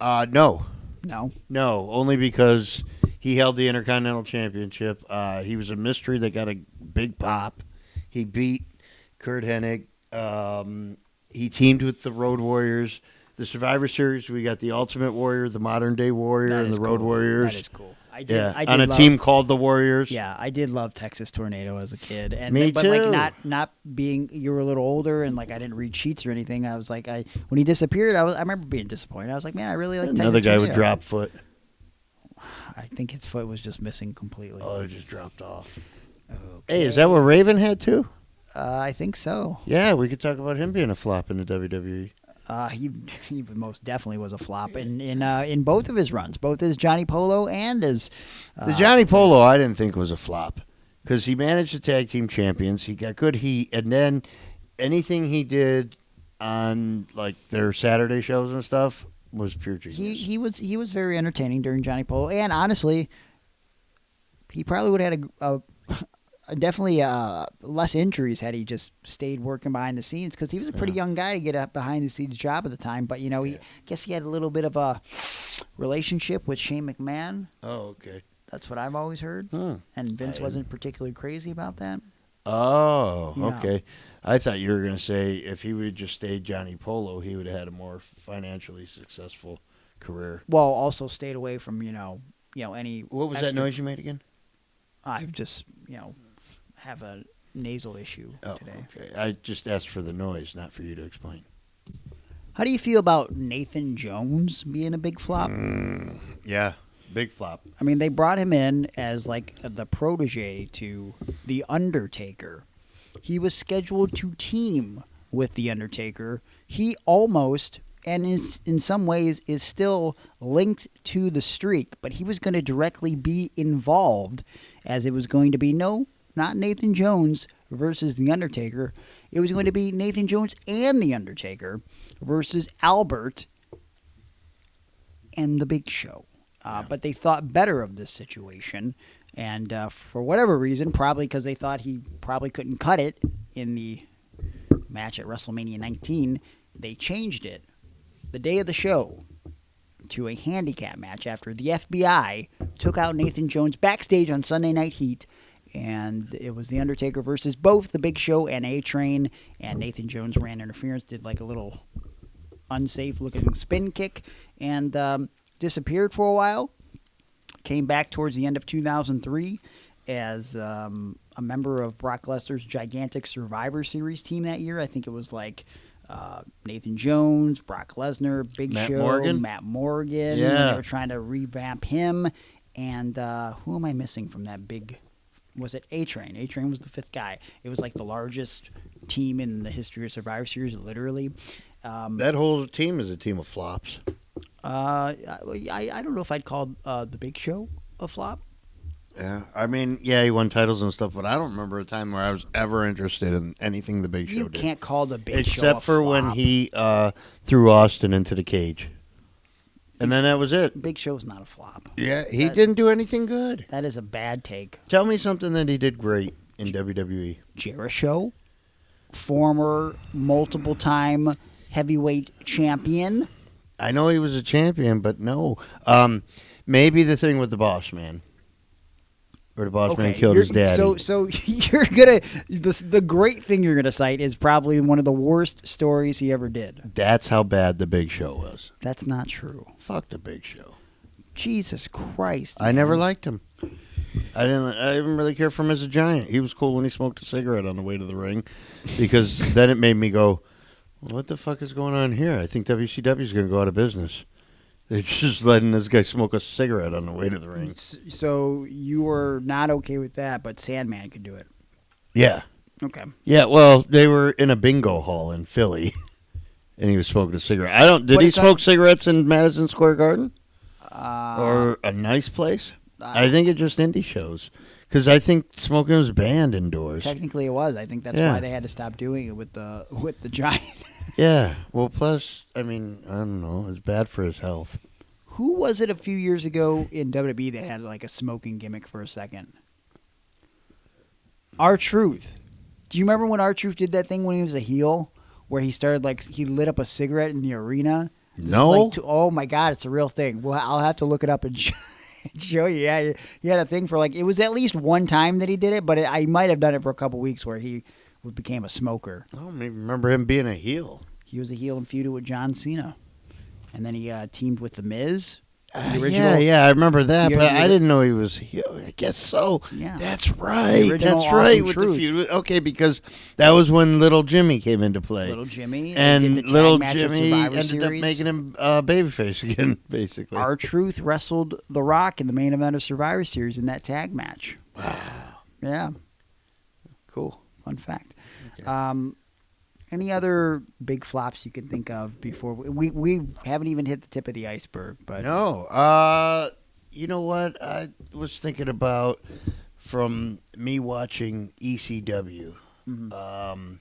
No. No. No, only because he held the Intercontinental Championship. He was a mystery that got a big pop. He beat Kurt Hennig. He teamed with the Road Warriors. The Survivor Series, we got the Ultimate Warrior, the Modern Day Warrior, and the Road Warriors. That is cool. I did on a team called the Warriors. Yeah, I did love Texas Tornado as a kid. And Me but too. like not being you were a little older and like I didn't read sheets or anything. I was like when he disappeared, I remember being disappointed. I was like, man, I really like Another Texas guy Tornado. with drop foot. I think his foot was just missing completely. Oh, it just dropped off. Okay. Hey, is that what Raven had too? I think so. Yeah, we could talk about him being a flop in the WWE. He most definitely was a flop in both of his runs, both as Johnny Polo and as The Johnny Polo, I didn't think was a flop because he managed the tag team champions. He got good heat, and then anything he did on like their Saturday shows and stuff was pure genius. He was very entertaining during Johnny Polo, and honestly, he probably would have had a definitely less injuries had he just stayed working behind the scenes because he was a pretty young guy to get a behind the scenes job at the time. But I guess he had a little bit of a relationship with Shane McMahon. Oh, okay. That's what I've always heard. And Vince wasn't particularly crazy about that. Oh, Yeah. okay. I thought you were going to say if he would have just stayed Johnny Polo, he would have had a more financially successful career. Well, also stayed away from any. What was extra- that noise you made again? I just have a nasal issue today. Okay. I just asked for the noise, not for you to explain. How do you feel about Nathan Jones being a big flop? Yeah, big flop. I mean, they brought him in as like the protege to The Undertaker. He was scheduled to team with The Undertaker. He almost and in some ways is still linked to the streak, but he was going to directly be involved, as it was going to be not Nathan Jones versus The Undertaker. It was going to be Nathan Jones and The Undertaker versus Albert and The Big Show. But they thought better of this situation, and for whatever reason, probably because they thought he probably couldn't cut it in the match at WrestleMania 19, they changed it the day of the show to a handicap match after the FBI took out Nathan Jones backstage on Sunday Night Heat, and it was The Undertaker versus both The Big Show and A-Train, and Nathan Jones ran interference, did like a little unsafe-looking spin kick, and disappeared for a while. Came back towards the end of 2003 as a member of Brock Lesnar's gigantic Survivor Series team that year. I think it was like Nathan Jones, Brock Lesnar, Big Show, Matt Morgan. Yeah. They were trying to revamp him. And who am I missing from that big... Was it A-Train? A-Train was the fifth guy. It was like the largest team in the history of Survivor Series, literally. That whole team is a team of flops. I don't know if I'd call the Big Show a flop. Yeah, I mean, yeah, he won titles and stuff, but I don't remember a time where I was ever interested in anything the Big Show did. You can't call the Big Show a flop. Except for when he threw Austin into the cage. And then that was it. Big Show's not a flop. Yeah, he didn't do anything good. That is a bad take. Tell me something that he did great in WWE. Jericho, former multiple-time heavyweight champion. I know he was a champion, but no. Maybe the thing with the Boss Man. Where the Boss Man killed his daddy. So you're gonna the great thing you're gonna cite is probably one of the worst stories he ever did. That's how bad the Big Show was. That's not true. Fuck the Big Show. Jesus Christ! I never liked him. I didn't really care for him as a giant. He was cool when he smoked a cigarette on the way to the ring, because then it made me go, "What the fuck is going on here? I think WCW is going to go out of business. They're just letting this guy smoke a cigarette on the way to the ring." So you were not okay with that, but Sandman could do it. Yeah. Okay. Yeah. Well, they were in a bingo hall in Philly, and he was smoking a cigarette. Did he smoke cigarettes in Madison Square Garden? Or a nice place? I think it's just indie shows. Because I think smoking was banned indoors. Technically, it was. I think that's why they had to stop doing it with the giant. Yeah. Well, plus, I mean, I don't know. It's bad for his health. Who was it a few years ago in WWE that had like a smoking gimmick for a second? R-Truth. Do you remember when R-Truth did that thing when he was a heel, where he started he lit up a cigarette in the arena? No. Oh my God, it's a real thing. Well, I'll have to look it up and show you. Yeah, he had a thing for it was at least one time that he did it, but I might have done it for a couple weeks where he became a smoker. I don't even remember him being a heel. He was a heel and feuded with John Cena, and then he teamed with The Miz. Yeah, I remember that, but I didn't know he was a heel. I guess so. Yeah, that's right. That's right with the feud. Okay, because that was when Little Jimmy came into play. Little Jimmy, and Little Jimmy ended up making him babyface again, basically. R-Truth wrestled The Rock in the main event of Survivor Series in that tag match. Wow. Yeah. Cool. Fun fact. Okay. Any other big flops you can think of before we haven't even hit the tip of the iceberg? But no. You know what I was thinking about from me watching ECW. Mm-hmm.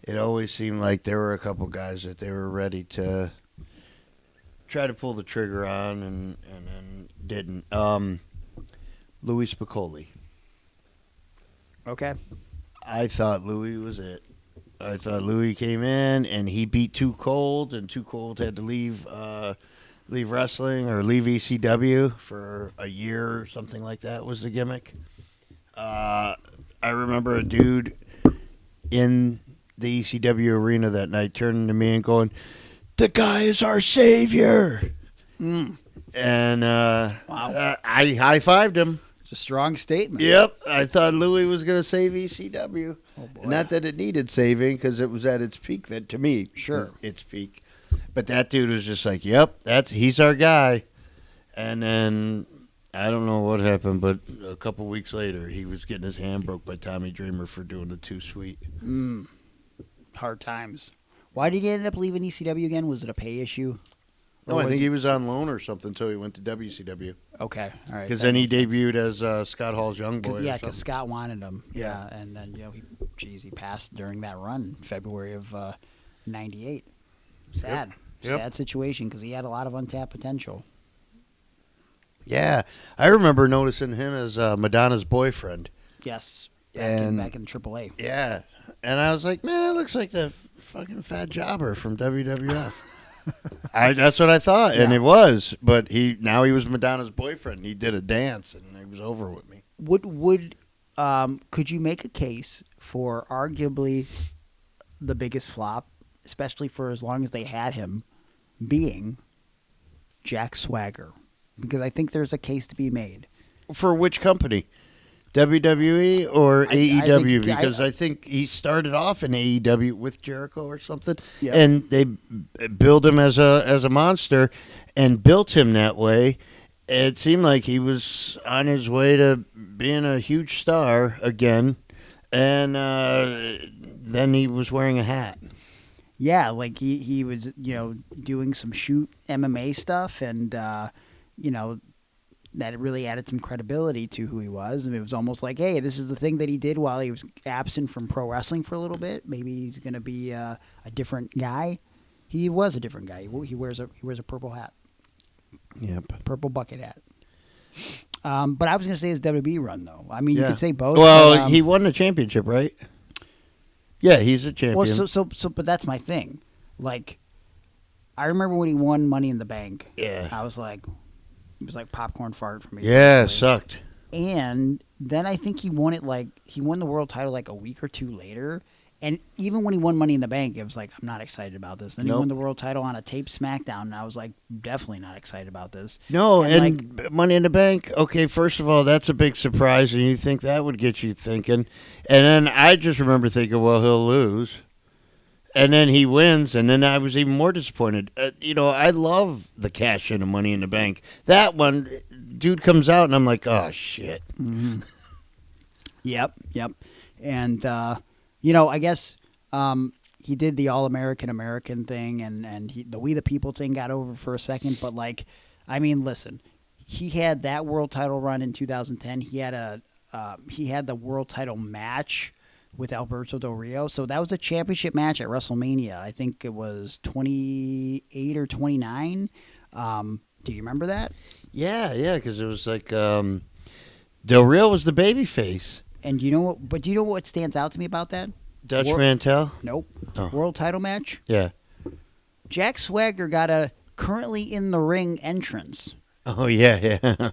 It always seemed like there were a couple guys that they were ready to try to pull the trigger on and then didn't. Louis Spicolli. Okay. I thought Louis was it. I thought Louis came in and he beat Too Cold, and Too Cold had to leave wrestling or leave ECW for a year or something like that was the gimmick. I remember a dude in the ECW arena that night turning to me and going, "The guy is our savior." And wow. I high-fived him. It's a strong statement. Yep. I thought Louis was going to save ECW. Not that it needed saving, because it was at its peak. That to me, sure, its peak. But that dude was just like, "Yep, he's our guy." And then I don't know what happened, but a couple weeks later, he was getting his hand broke by Tommy Dreamer for doing the Too Sweet. Hard times. Why did he end up leaving ECW again? Was it a pay issue? No, I think he was on loan or something until he went to WCW. Okay, all right. Because that then he makes sense. debuted as Scott Hall's young boy. Yeah, or because something. Scott wanted him. Yeah. And then he passed during that run in February of '98. Sad, Yep. sad situation because he had a lot of untapped potential. Yeah, I remember noticing him as Madonna's boyfriend. Yes, And back in AAA. yeah, and I was like, man, that looks like the fucking fat jobber from WWF. That's what I thought, and it was. But he was Madonna's boyfriend. He did a dance, and he was over with me. Could you make a case for arguably the biggest flop, especially for as long as they had him, being Jack Swagger? Because I think there's a case to be made. For which company? WWE or AEW? Because I think he started off in AEW with Jericho or something, Yep. and they built him as a monster and built him that way. It seemed like he was on his way to being a huge star again, and then he was wearing a hat. Yeah, like he was, doing some shoot MMA stuff, and that really added some credibility to who he was. And it was almost like, hey, this is the thing that he did while he was absent from pro wrestling for a little bit. Maybe he's going to be a different guy. He was a different guy. He wears a purple hat. Yep. Purple bucket hat. But I was going to say his WWE run, though. I mean, you could say both. Well, but, he won the championship, right? Yeah, he's a champion. Well, but that's my thing. Like, I remember when he won Money in the Bank. Yeah. I was like, it was like popcorn fart for me. Yeah, it basically. sucked. And then I think he won the world title like a week or two later. And even when he won Money in the Bank, it was like, I'm not excited about this. Then he won the world title on a taped SmackDown, and I was like, definitely not excited about this. No, and Money in the Bank, okay, first of all, that's a big surprise, and you think that would get you thinking. And then I just remember thinking, well, he'll lose. And then he wins, and then I was even more disappointed. I love the cash in of Money in the Bank. That one, dude comes out, and I'm like, oh, shit. Mm-hmm. Yep. And, I guess he did the All-American thing, and the We the People thing got over for a second. But, listen, he had that world title run in 2010. He had the world title match with Alberto Del Rio. So that was a championship match at WrestleMania. I think it was 28 or 29. Do you remember that? Yeah, because it was like Del Rio was the babyface. And do you know what stands out to me about that? Dutch Mantel? Nope. Oh. World title match? Yeah. Jack Swagger got a currently in the ring entrance. Oh, yeah.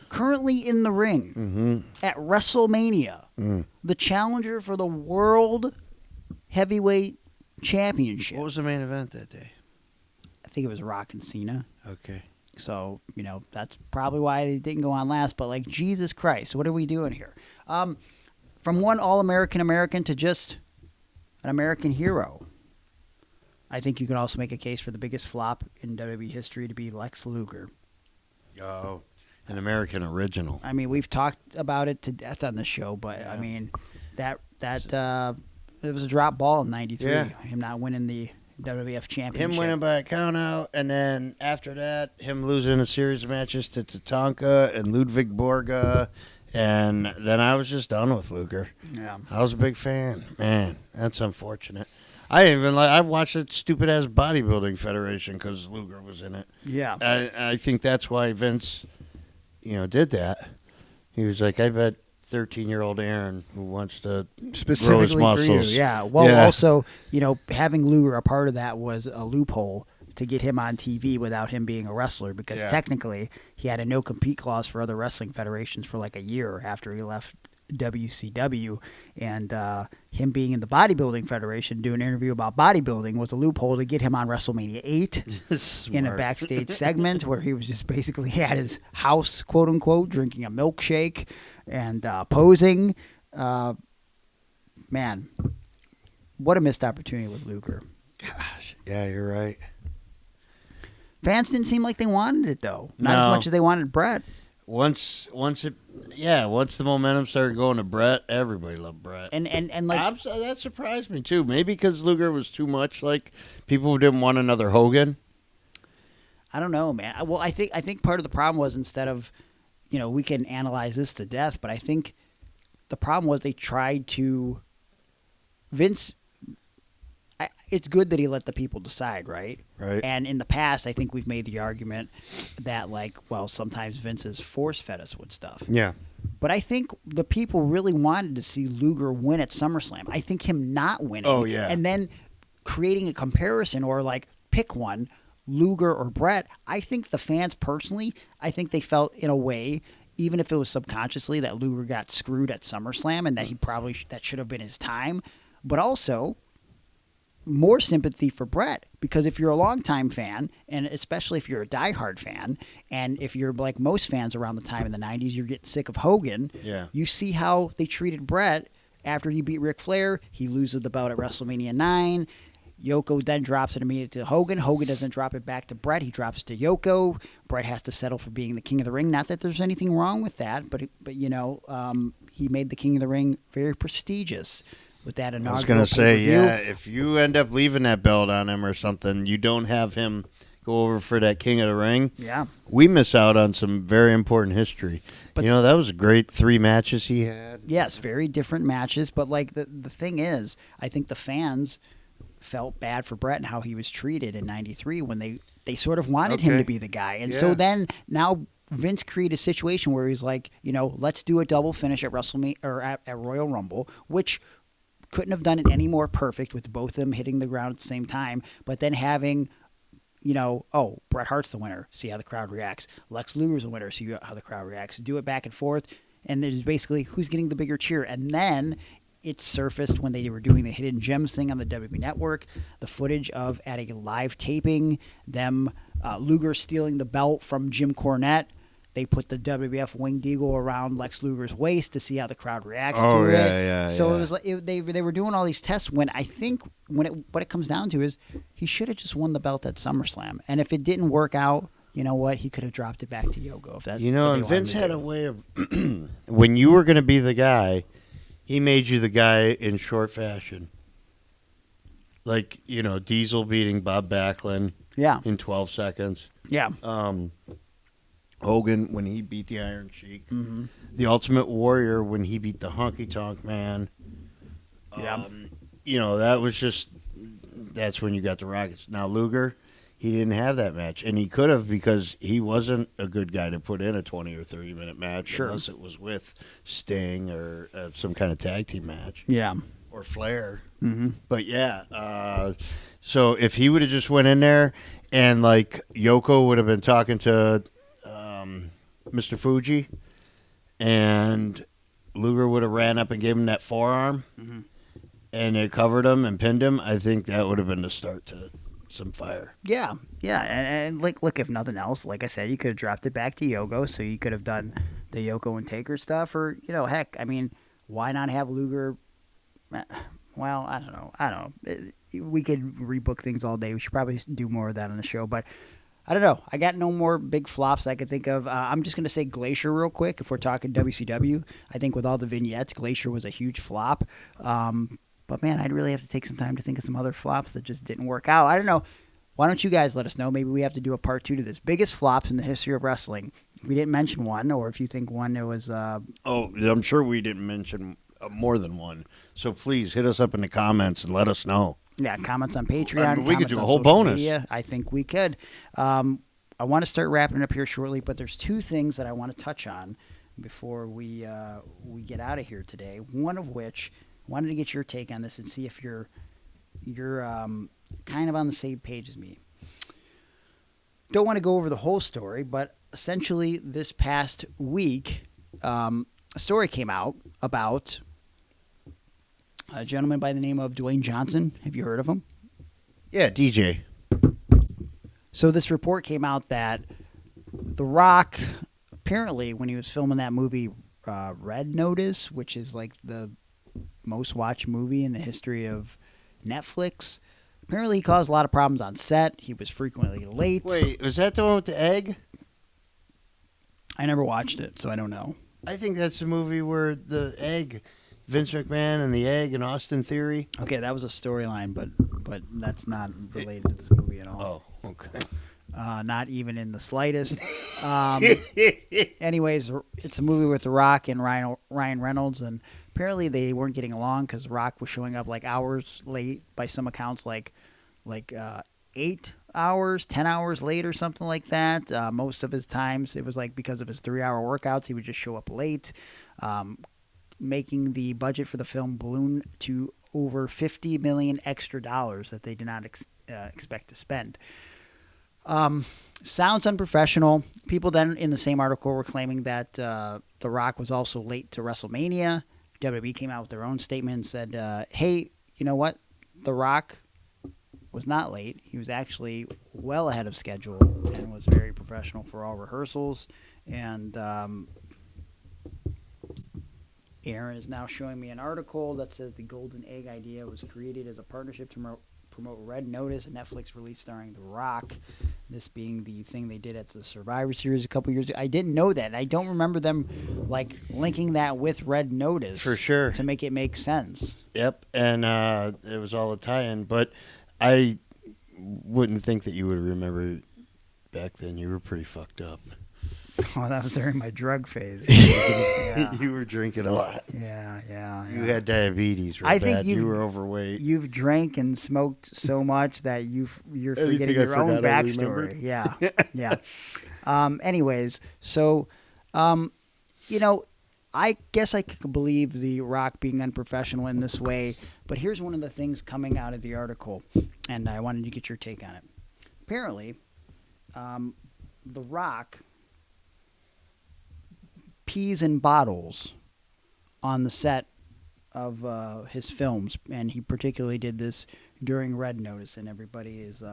Currently in the ring at WrestleMania. The challenger for the World Heavyweight Championship. What was the main event that day? I think it was Rock and Cena. Okay. So, that's probably why they didn't go on last. But, Jesus Christ, what are we doing here? From one All-American to just an American hero. I think you can also make a case for the biggest flop in WWE history to be Lex Luger. Oh, an American original. I mean, we've talked about it to death on the show, but, Yeah. I mean, that it was a drop ball in 93. Yeah. Him not winning the WWF Championship. Him winning by a count out, and then after that, him losing a series of matches to Tatanka and Ludwig Borga, and then I was just done with Luger. Yeah. I was a big fan. Man, that's unfortunate. I watched that stupid ass bodybuilding federation because Luger was in it. Yeah. I think that's why Vince, did that. He was like, I bet 13-year-old Aaron who wants to grow his muscles. Yeah. Well, also, having Luger a part of that was a loophole to get him on TV without him being a wrestler, because technically he had a no-compete clause for other wrestling federations for like a year after he left WCW, and him being in the bodybuilding federation doing an interview about bodybuilding was a loophole to get him on WrestleMania 8 in a backstage segment where he was just basically at his house, quote unquote, drinking a milkshake and posing. Man, what a missed opportunity with Luger. Gosh, yeah, you're right. Fans didn't seem like they wanted it, though. Not as No. much as they wanted Brett. once the momentum started going to Brett, everybody loved Brett. And like That surprised me too. Maybe because Luger was too much. Like people didn't want another Hogan. I don't know, man. Well, I think part of the problem was instead of, we can analyze this to death, but I think the problem was they tried to Vince. It's good that he let the people decide, right? Right. And in the past, I think we've made the argument that, sometimes Vince has force-fed us with stuff. Yeah. But I think the people really wanted to see Luger win at SummerSlam. I think him not winning, Oh, yeah. and then creating a comparison or, pick one, Luger or Brett, I think the fans personally, I think they felt in a way, even if it was subconsciously, that Luger got screwed at SummerSlam and that he probably that should have been his time. But also more sympathy for Brett, because if you're a longtime fan, and especially if you're a diehard fan, and if you're like most fans around the time in the 90s, you're getting sick of Hogan, you see how they treated Brett after he beat Ric Flair. He loses the belt at WrestleMania 9. Yoko then drops it immediately to Hogan. Hogan doesn't drop it back to Brett. He drops it to Yoko. Brett has to settle for being the King of the Ring. Not that there's anything wrong with that, but he made the King of the Ring very prestigious with that inaugural I was going to say, pay-per-view. if you end up leaving that belt on him or something, you don't have him go over for that King of the Ring. Yeah. We miss out on some very important history. But that was a great 3 matches he had. Yes, very different matches. But the thing is, I think the fans felt bad for Brett and how he was treated in '93 when they sort of wanted him to be the guy. And so then now Vince created a situation where he's like, let's do a double finish at WrestleMania or at Royal Rumble, which couldn't have done it any more perfect with both of them hitting the ground at the same time, but then having, Bret Hart's the winner, see how the crowd reacts. Lex Luger's the winner, see how the crowd reacts. Do it back and forth, and there's basically who's getting the bigger cheer. And then it surfaced when they were doing the Hidden Gems thing on the WWE Network, the footage of at a live taping, them Luger stealing the belt from Jim Cornette. They put the WWF winged eagle around Lex Luger's waist to see how the crowd reacts to it. So it was like they were doing all these tests. When I think what it comes down to is he should have just won the belt at SummerSlam. And if it didn't work out, you know what? He could have dropped it back to Yoko. If that's and Vince had a way of when you were going to be the guy, he made you the guy in short fashion. Like Diesel beating Bob Backlund. In 12 seconds. Yeah. Hogan when he beat the Iron Sheik, the Ultimate Warrior when he beat the Honky Tonk Man. That was that's when you got the Rockets. Now Luger, he didn't have that match, and he could have because he wasn't a good guy to put in a 20 or 30 minute match unless it was with Sting or some kind of tag team match. Yeah, or Flair. But so if he would have just went in there and Yoko would have been talking to Mr. Fuji, and Luger would have ran up and gave him that forearm, and it covered him and pinned him, I think that would have been the start to some fire. Yeah, and look, if nothing else, like I said, you could have dropped it back to Yoko, so you could have done the Yoko and Taker stuff, or heck, I mean, why not have Luger? Well, I don't know. We could rebook things all day. We should probably do more of that on the show, but I don't know. I got no more big flops I could think of. I'm just going to say Glacier real quick if we're talking WCW. I think with all the vignettes, Glacier was a huge flop. But, man, I'd really have to take some time to think of some other flops that just didn't work out. I don't know. Why don't you guys let us know? Maybe we have to do a part 2 to this. Biggest flops in the history of wrestling. If we didn't mention one, or if you think one it was... I'm sure we didn't mention more than one. So please hit us up in the comments and let us know. Yeah, comments on Patreon. We could do a whole bonus. Media. I think we could. I want to start wrapping it up here shortly, but there's 2 things that I want to touch on before we get out of here today. One of which, I wanted to get your take on this and see if you're kind of on the same page as me. Don't want to go over the whole story, but essentially this past week, a story came out about a gentleman by the name of Dwayne Johnson. Have you heard of him? Yeah, DJ. So this report came out that The Rock, apparently when he was filming that movie Red Notice, which is like the most watched movie in the history of Netflix, apparently he caused a lot of problems on set. He was frequently late. Wait, was that the one with the egg? I never watched it, so I don't know. I think that's the movie where the egg, Vince McMahon and the egg and Austin Theory. Okay, that was a storyline, but that's not related to this movie at all. Oh, okay. Not even in the slightest. Anyways, it's a movie with The Rock and Ryan Reynolds, and apparently they weren't getting along because Rock was showing up like hours late by some accounts, like 8 hours, 10 hours late or something like that. Most of his times it was like because of his 3-hour workouts, he would just show up late, making the budget for the film balloon to over $50 million extra dollars that they did not expect to spend. Sounds unprofessional. People then in the same article were claiming that The Rock was also late to WrestleMania. WWE came out with their own statement and said, hey, you know what? The Rock was not late. He was actually well ahead of schedule and was very professional for all rehearsals. And Aaron is now showing me an article that says the Golden Egg idea was created as a partnership to promote Red Notice, a Netflix release starring The Rock. This being the thing they did at the Survivor Series a couple years ago. I didn't know that. I don't remember them linking that with Red Notice For sure. to make it make sense. Yep, and it was all a tie-in, but I wouldn't think that you would remember back then. You were pretty fucked up. Oh, that was during my drug phase. Yeah. You were drinking a lot. Yeah. You had diabetes real I think bad. You were overweight. You've drank and smoked so much that you're forgetting Anything I your own forgot, I backstory. remembered. Yeah. Anyways, so, I guess I could believe The Rock being unprofessional in this way, but here's one of the things coming out of the article, and I wanted to get your take on it. Apparently, The Rock peas in bottles on the set of his films, and he particularly did this during Red Notice, and everybody is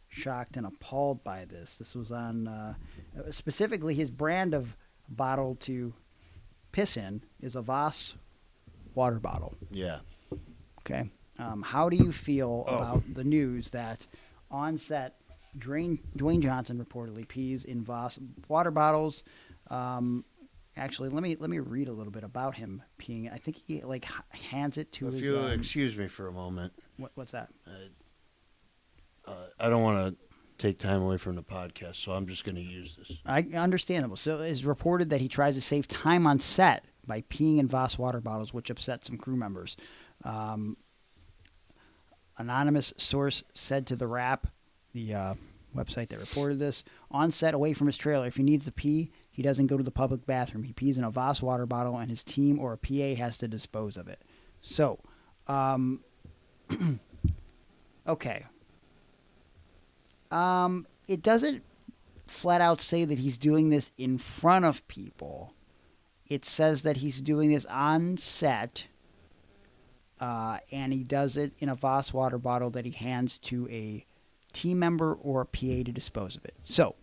shocked and appalled by this. This was on specifically his brand of bottle to piss in is a Voss water bottle. Yeah. Okay. How do you feel about the news that on set Dwayne Johnson reportedly pees in Voss water bottles? Actually, let me read a little bit about him peeing. I think he hands it to If his. you'll excuse me for a moment. What's that? I don't want to take time away from the podcast, so I'm just going to use this. Understandable. So it's reported that he tries to save time on set by peeing in Voss water bottles, which upset some crew members. Anonymous source said to The Wrap, the website that reported this, on set away from his trailer, if he needs to pee, he doesn't go to the public bathroom. He pees in a Voss water bottle, and his team or a PA has to dispose of it. So, okay. It doesn't flat out say that he's doing this in front of people. It says that he's doing this on set, and he does it in a Voss water bottle that he hands to a team member or a PA to dispose of it. So,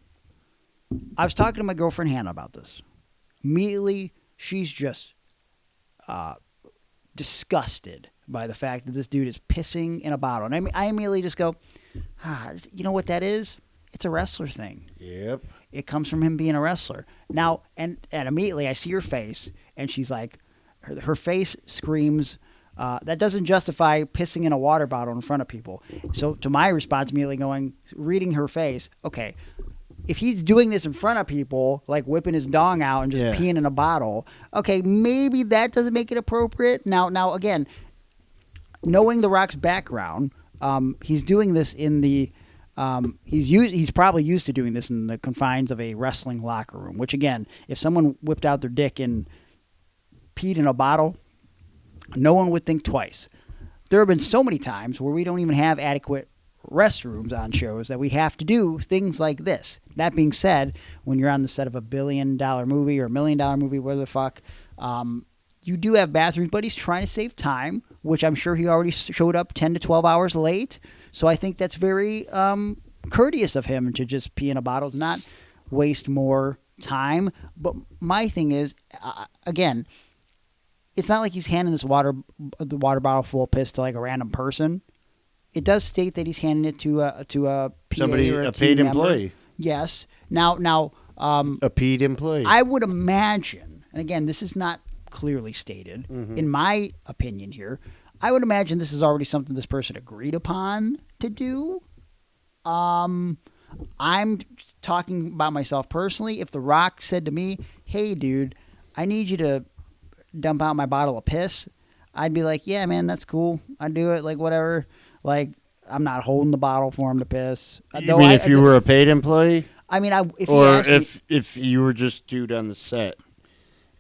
I was talking to my girlfriend Hannah about this. Immediately, she's just disgusted by the fact that this dude is pissing in a bottle. And I immediately just go, you know what that is? It's a wrestler thing. Yep. It comes from him being a wrestler. Now, and immediately I see her face, and she's like, her face screams, that doesn't justify pissing in a water bottle in front of people. So to my response, immediately reading her face, okay, if he's doing this in front of people, like whipping his dong out and just peeing in a bottle, okay, maybe that doesn't make it appropriate. Now again, knowing The Rock's background, he's doing this in the he's probably used to doing this in the confines of a wrestling locker room. Which again, if someone whipped out their dick and peed in a bottle, no one would think twice. There have been so many times where we don't even have adequate restrooms on shows that we have to do things like this. That being said, when you're on the set of a $1 billion movie or $1 million movie, whatever the fuck, you do have bathrooms, but he's trying to save time, which I'm sure he already showed up 10 to 12 hours late. So I think that's very courteous of him to just pee in a bottle, not waste more time. But my thing is, again, it's not like he's handing the water bottle full of piss to like a random person. It does state that he's handing it to a PA Somebody, or a paid team employee. Member. Yes. Now, A paid employee. I would imagine, and again, this is not clearly stated, Mm-hmm. in my opinion here, I would imagine this is already something this person agreed upon to do. I'm talking about myself personally. If The Rock said to me, hey, dude, I need you to dump out my bottle of piss, I'd be like, yeah, man, that's cool. I'd do it, like, whatever. Like, I'm not holding the bottle for him to piss. You mean if you were a paid employee? I mean, if he Or asked me, if you were just dude on the set?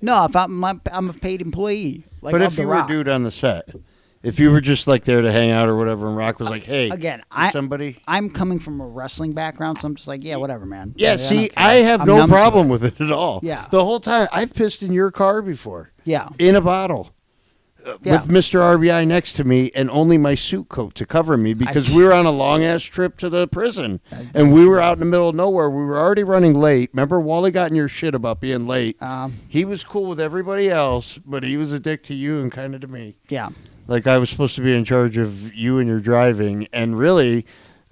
no, if I'm a paid employee. Like, But of if The you were Rock. dude on the set, if you were just like there to hang out or whatever, and Rock was like, "Hey, Again, somebody." I'm coming from a wrestling background, so I'm just like, yeah, whatever, man. Yeah, Like, see, don't care. I have I'm no numb to problem it. with it at all. Yeah. The whole time, I've pissed in your car before. Yeah. In a bottle. Yeah. With Mr. RBI next to me and only my suit coat to cover me because we were on a long-ass trip to the prison. And we were out in the middle of nowhere. We were already running late. Remember, Wally got in your shit about being late. He was cool with everybody else, but he was a dick to you and kind of to me. Yeah. Like, I was supposed to be in charge of you and your driving. And really,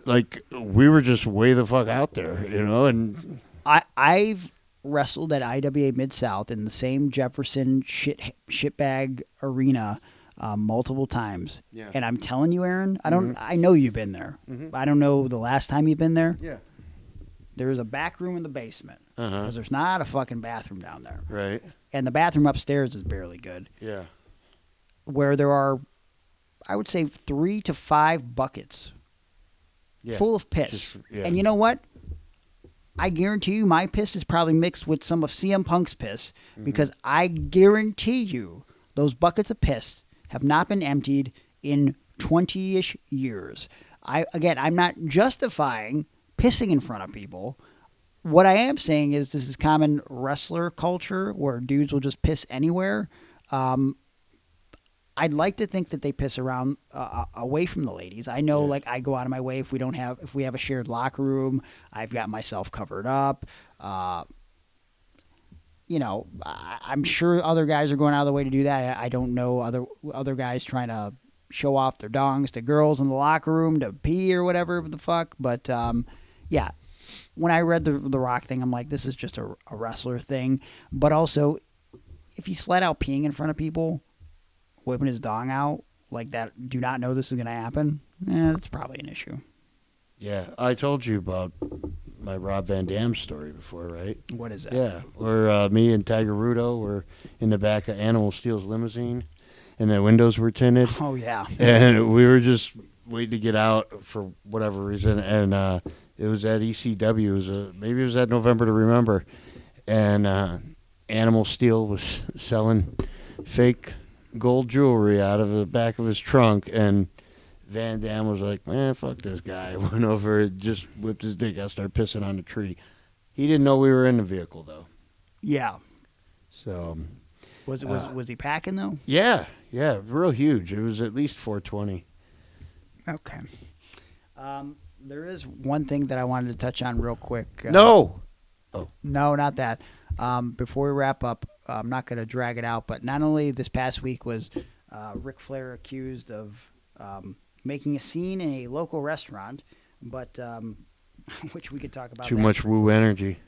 like, we were just way the fuck out there, you know? And I've wrestled at IWA Mid-South in the same Jefferson shitbag arena multiple times. Yeah. And I'm telling you, Aaron, I know you've been there. I don't know the last time you've been there. Yeah. There is a back room in the basement Uh-huh. because there's not a fucking bathroom down there. Right. And the bathroom upstairs is barely good. Yeah. Where there are, I would say, 3 to 5 buckets Yeah. full of piss. Just- yeah. And you know what? I guarantee you my piss is probably mixed with some of CM Punk's piss because I guarantee you those buckets of piss have not been emptied in 20-ish years. I'm not justifying pissing in front of people. What I am saying is this is common wrestler culture where dudes will just piss anywhere. I'd like to think that they piss around away from the ladies. I know, like, I go out of my way if we have a shared locker room. I've got myself covered up. You know, I'm sure other guys are going out of the way to do that. I don't know other guys trying to show off their dongs to girls in the locker room to pee or whatever the fuck. But yeah, when I read the Rock thing, I'm like, this is just a wrestler thing. But also, if he's flat out peeing in front of people, whipping his dong out like that, do not know this is going to happen, that's probably an issue. Yeah, I told you about my Rob Van Dam story before, right? What is that? Yeah, where me and Tiger Rudo were in the back of Animal Steel's limousine, and the windows were tinted. Oh, yeah. And we were just waiting to get out for whatever reason, and it was at ECW. Maybe it was at November to Remember, and Animal Steel was selling fake gold jewelry out of the back of his trunk, and Van Dam was like, man, fuck this guy. Went over, just whipped his dick out, started pissing on the tree. He didn't know we were in the vehicle, though. Yeah. So, Was he packing, though? yeah, real huge. It was at least 420. Okay. There is one thing that I wanted to touch on real quick. No! No, not that. Before we wrap up, I'm not going to drag it out, but not only this past week was Ric Flair accused of making a scene in a local restaurant, but which we could talk about. Too much woo energy.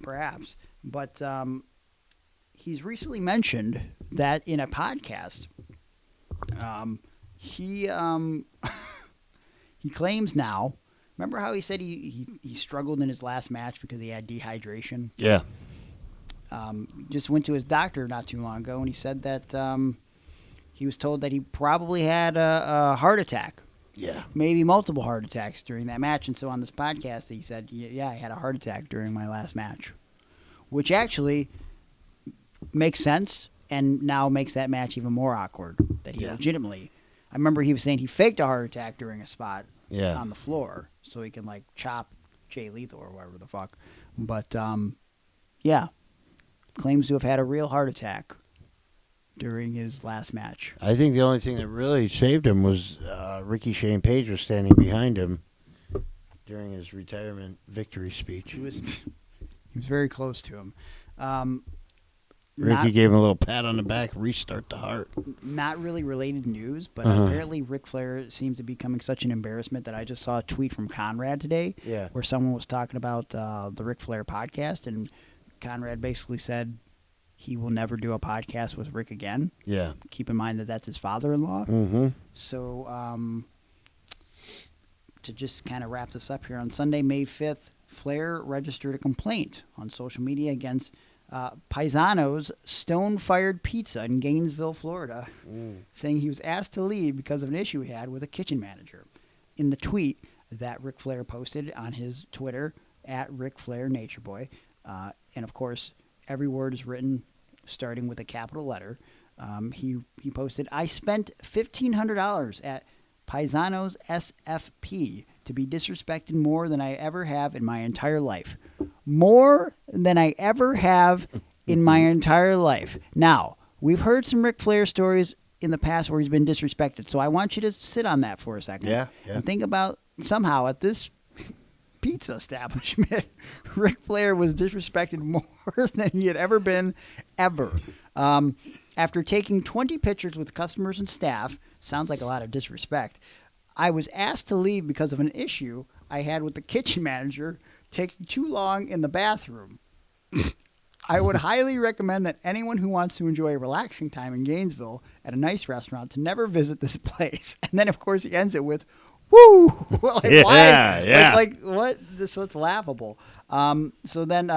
Perhaps. But he's recently mentioned that in a podcast, he claims now. Remember how he said he struggled in his last match because he had dehydration? Yeah. Just went to his doctor not too long ago, and he said that he was told that he probably had a heart attack. Yeah. Maybe multiple heart attacks during that match. And so on this podcast, he said, yeah, I had a heart attack during my last match, which actually makes sense and now makes that match even more awkward, that he legitimately. I remember he was saying he faked a heart attack during a spot on the floor so he can, like, chop Jay Lethal or whatever the fuck. But, yeah, claims to have had a real heart attack during his last match. I think the only thing that really saved him was Ricky Shane Page was standing behind him during his retirement victory speech. He was very close to him. Ricky gave him a little pat on the back, restart the heart. Not really related news, but apparently Ric Flair seems to be becoming such an embarrassment that I just saw a tweet from Conrad today where someone was talking about the Ric Flair podcast, and Conrad basically said he will never do a podcast with Rick again. Yeah. Keep in mind that that's his father-in-law. Mm-hmm. So to just kind of wrap this up here, on Sunday, May 5th, Flair registered a complaint on social media against Paisano's Stone-Fired Pizza in Gainesville, Florida, saying he was asked to leave because of an issue he had with a kitchen manager. In the tweet that Ric Flair posted on his Twitter, at Ric Flair Nature Boy, and of course, every word is written starting with a capital letter. He posted, "I spent $1,500 at Paisano's SFP to be disrespected more than I ever have in my entire life. More than I ever have in my entire life." Now, we've heard some Ric Flair stories in the past where he's been disrespected, so I want you to sit on that for a second. Yeah. And think about somehow at this pizza establishment, Ric Flair was disrespected more than he had ever been, ever. After taking 20 pictures with customers and staff, sounds like a lot of disrespect, I was asked to leave because of an issue I had with the kitchen manager taking too long in the bathroom. I would highly recommend that anyone who wants to enjoy a relaxing time in Gainesville at a nice restaurant to never visit this place. And then, of course, he ends it with, "Woo!" Like, why? Yeah. Like, what? So it's laughable. So then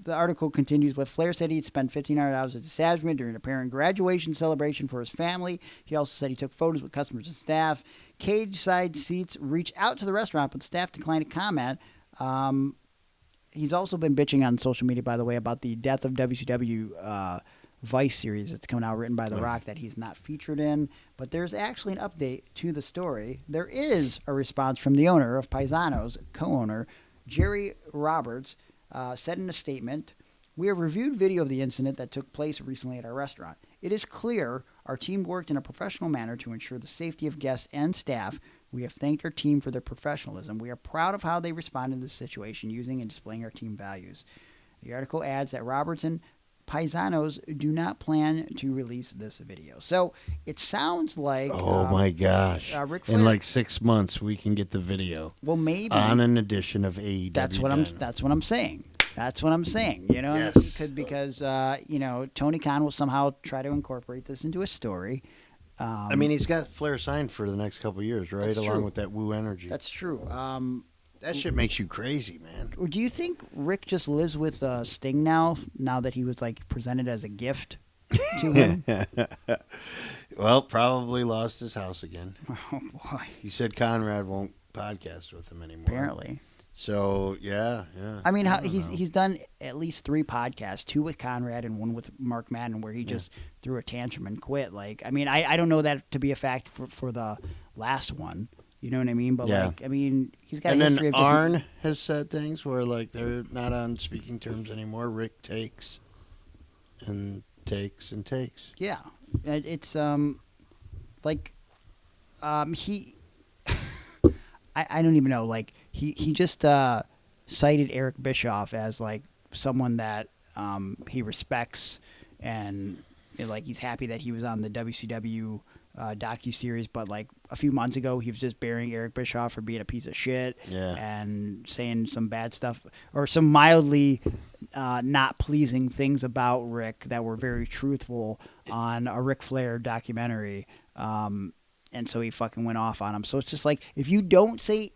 the article continues with, Flair said he'd spent $1,500 at the establishment during a parent graduation celebration for his family. He also said he took photos with customers and staff. Cage side seats reach out to the restaurant, but staff declined to comment. He's also been bitching on social media, by the way, about the Death of WCW Vice series that's coming out, written by The Rock, that he's not featured in. But there's actually an update to the story. There is a response from the owner of Paisano's, co-owner, Jerry Roberts, said in a statement, "We have reviewed video of the incident that took place recently at our restaurant. It is clear our team worked in a professional manner to ensure the safety of guests and staff. We have thanked our team for their professionalism. We are proud of how they responded to the situation, using and displaying our team values." The article adds that Roberts and Paisanos do not plan to release this video. So it sounds like... Oh, my gosh. Ric Flair, in like 6 months, we can get the video. Well, maybe. On an edition of AEW. That's what I'm saying. That's what I'm saying. You know, Yes. because Tony Khan will somehow try to incorporate this into a story. I mean, he's got Flair signed for the next couple of years, right? That's Along true. with that Woo energy. That's true. That shit makes you crazy, man. Do you think Rick just lives with Sting now that he was like presented as a gift to him? Well, probably lost his house again. Oh boy! He said Conrad won't podcast with him anymore. Apparently. So yeah. I mean, he's done at least 3 podcasts, 2 with Conrad and 1 with Mark Madden, where he just threw a tantrum and quit. Like, I mean, I don't know that to be a fact for the last one. You know what I mean? But like, I mean, he's got a history of just... Arn has said things where like they're not on speaking terms anymore. Rick takes and takes and takes. Yeah, it's like he. I don't even know. Like he just cited Eric Bischoff as like someone that he respects, and like he's happy that he was on the WCW docuseries, but like a few months ago he was just burying Eric Bischoff for being a piece of shit and saying some bad stuff or some mildly not pleasing things about Rick that were very truthful on a Ric Flair documentary. And so he fucking went off on him. So it's just like, if you don't say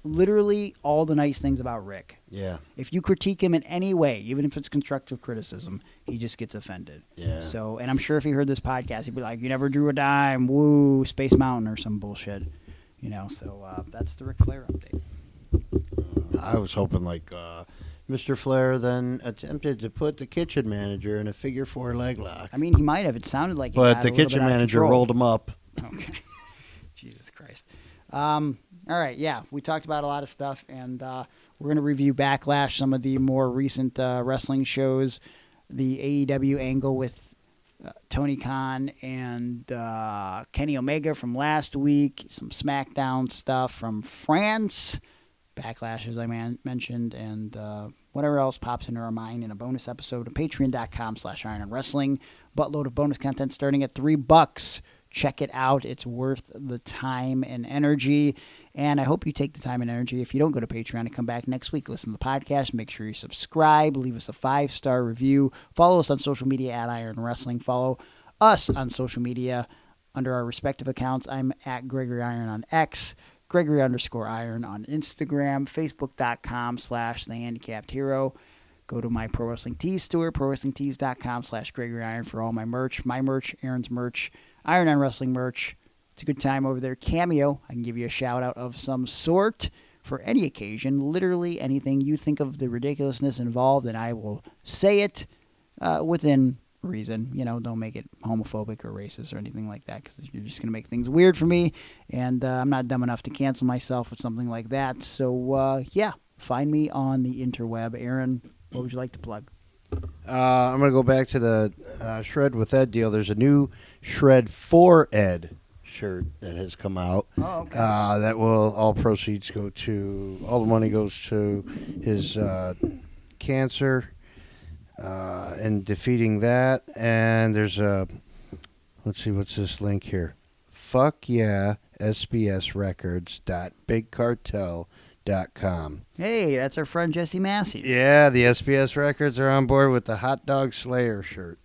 literally all the nice things about Rick, if you critique him in any way, even if it's constructive criticism, he just gets offended. Yeah. So, and I'm sure if he heard this podcast, he'd be like, "You never drew a dime, woo, Space Mountain," or some bullshit. You know, so that's the Ric Flair update. I was hoping like Mr. Flair then attempted to put the kitchen manager in a figure 4 leg lock. I mean, he might have. It sounded like it but got the a little kitchen bit out of manager control. rolled him up. Okay. Jesus Christ. All right, yeah, we talked about a lot of stuff, and we're going to review Backlash, some of the more recent wrestling shows, the AEW angle with Tony Khan and Kenny Omega from last week, some SmackDown stuff from France, Backlash, as I mentioned, and whatever else pops into our mind in a bonus episode of patreon.com/irononwrestling. Buttload of bonus content starting at $3. Check it out. It's worth the time and energy. And I hope you take the time and energy. If you don't go to Patreon, to come back next week, listen to the podcast. Make sure you subscribe. Leave us a 5-star review. Follow us on social media at Iron Wrestling. Follow us on social media under our respective accounts. I'm at Gregory Iron on X, Gregory_Iron on Instagram, Facebook.com/TheHandicappedHero. Go to my Pro Wrestling Tees store, ProWrestlingTees.com/Gregory Iron for all my merch. My merch, Aaron's merch, Iron on Wrestling merch. It's a good time over there. Cameo, I can give you a shout out of some sort for any occasion. Literally anything you think of the ridiculousness involved, and I will say it within reason. Don't make it homophobic or racist or anything like that, because you're just going to make things weird for me, and I'm not dumb enough to cancel myself with something like that. So, find me on the interweb. Aaron, what would you like to plug? I'm going to go back to the Shred with Ed deal. There's a new Shred for Ed shirt that has come out. Oh, okay. That will, all proceeds go to, all the money goes to his cancer and defeating that. And there's a, let's see, what's this link here? Fuck yeah, SBSrecords.bigcartel.com. Hey, that's our friend Jesse Massey. Yeah, the SBS Records are on board with the Hot Dog Slayer shirt.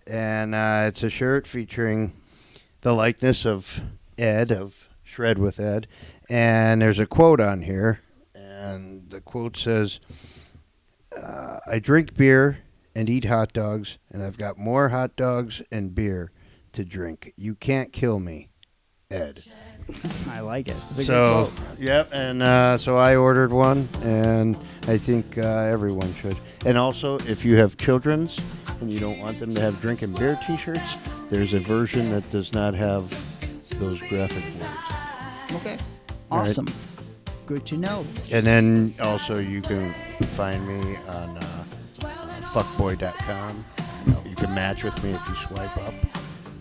And it's a shirt featuring the likeness of Ed, of Shred with Ed. And there's a quote on here. And the quote says, I drink beer and eat hot dogs, and I've got more hot dogs and beer to drink. You can't kill me, Ed. I like it. So, yep, and so I ordered one, and I think everyone should. And also, if you have children's and you don't want them to have drink and beer t-shirts, there's a version that does not have those graphic words. Okay. Awesome. Right. Good to know. And then also you can find me on fuckboy.com. You can match with me if you swipe up.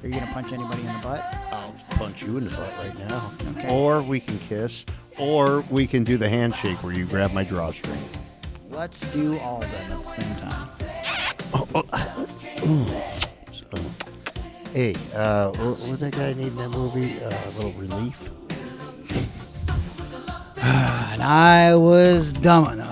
Are you going to punch anybody in the butt? I'll punch you in the butt right now. Okay. Or we can kiss. Or we can do the handshake where you grab my drawstring. Let's do all of them at the same time. So, hey, what was that guy need in that movie? A little relief? And I was dumb enough.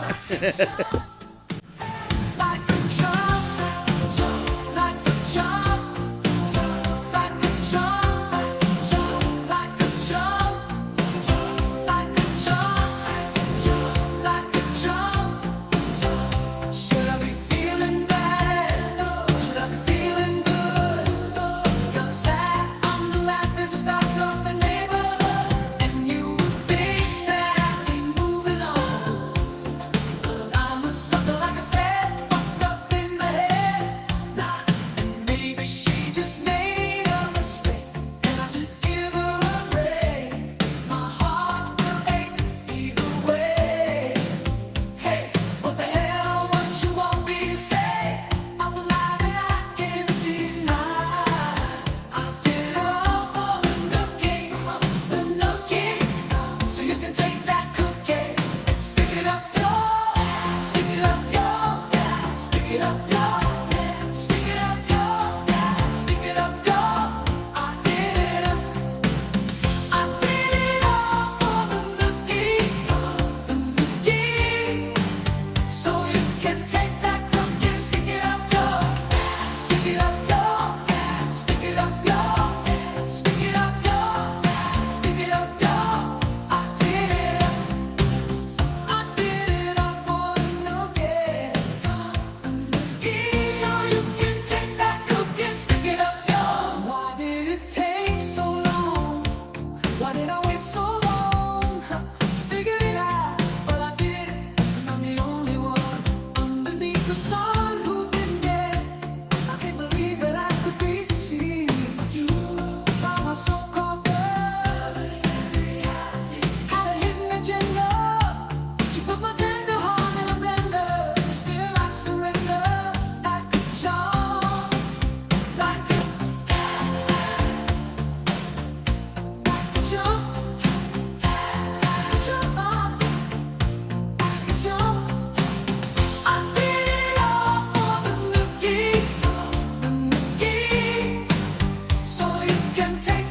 temptation.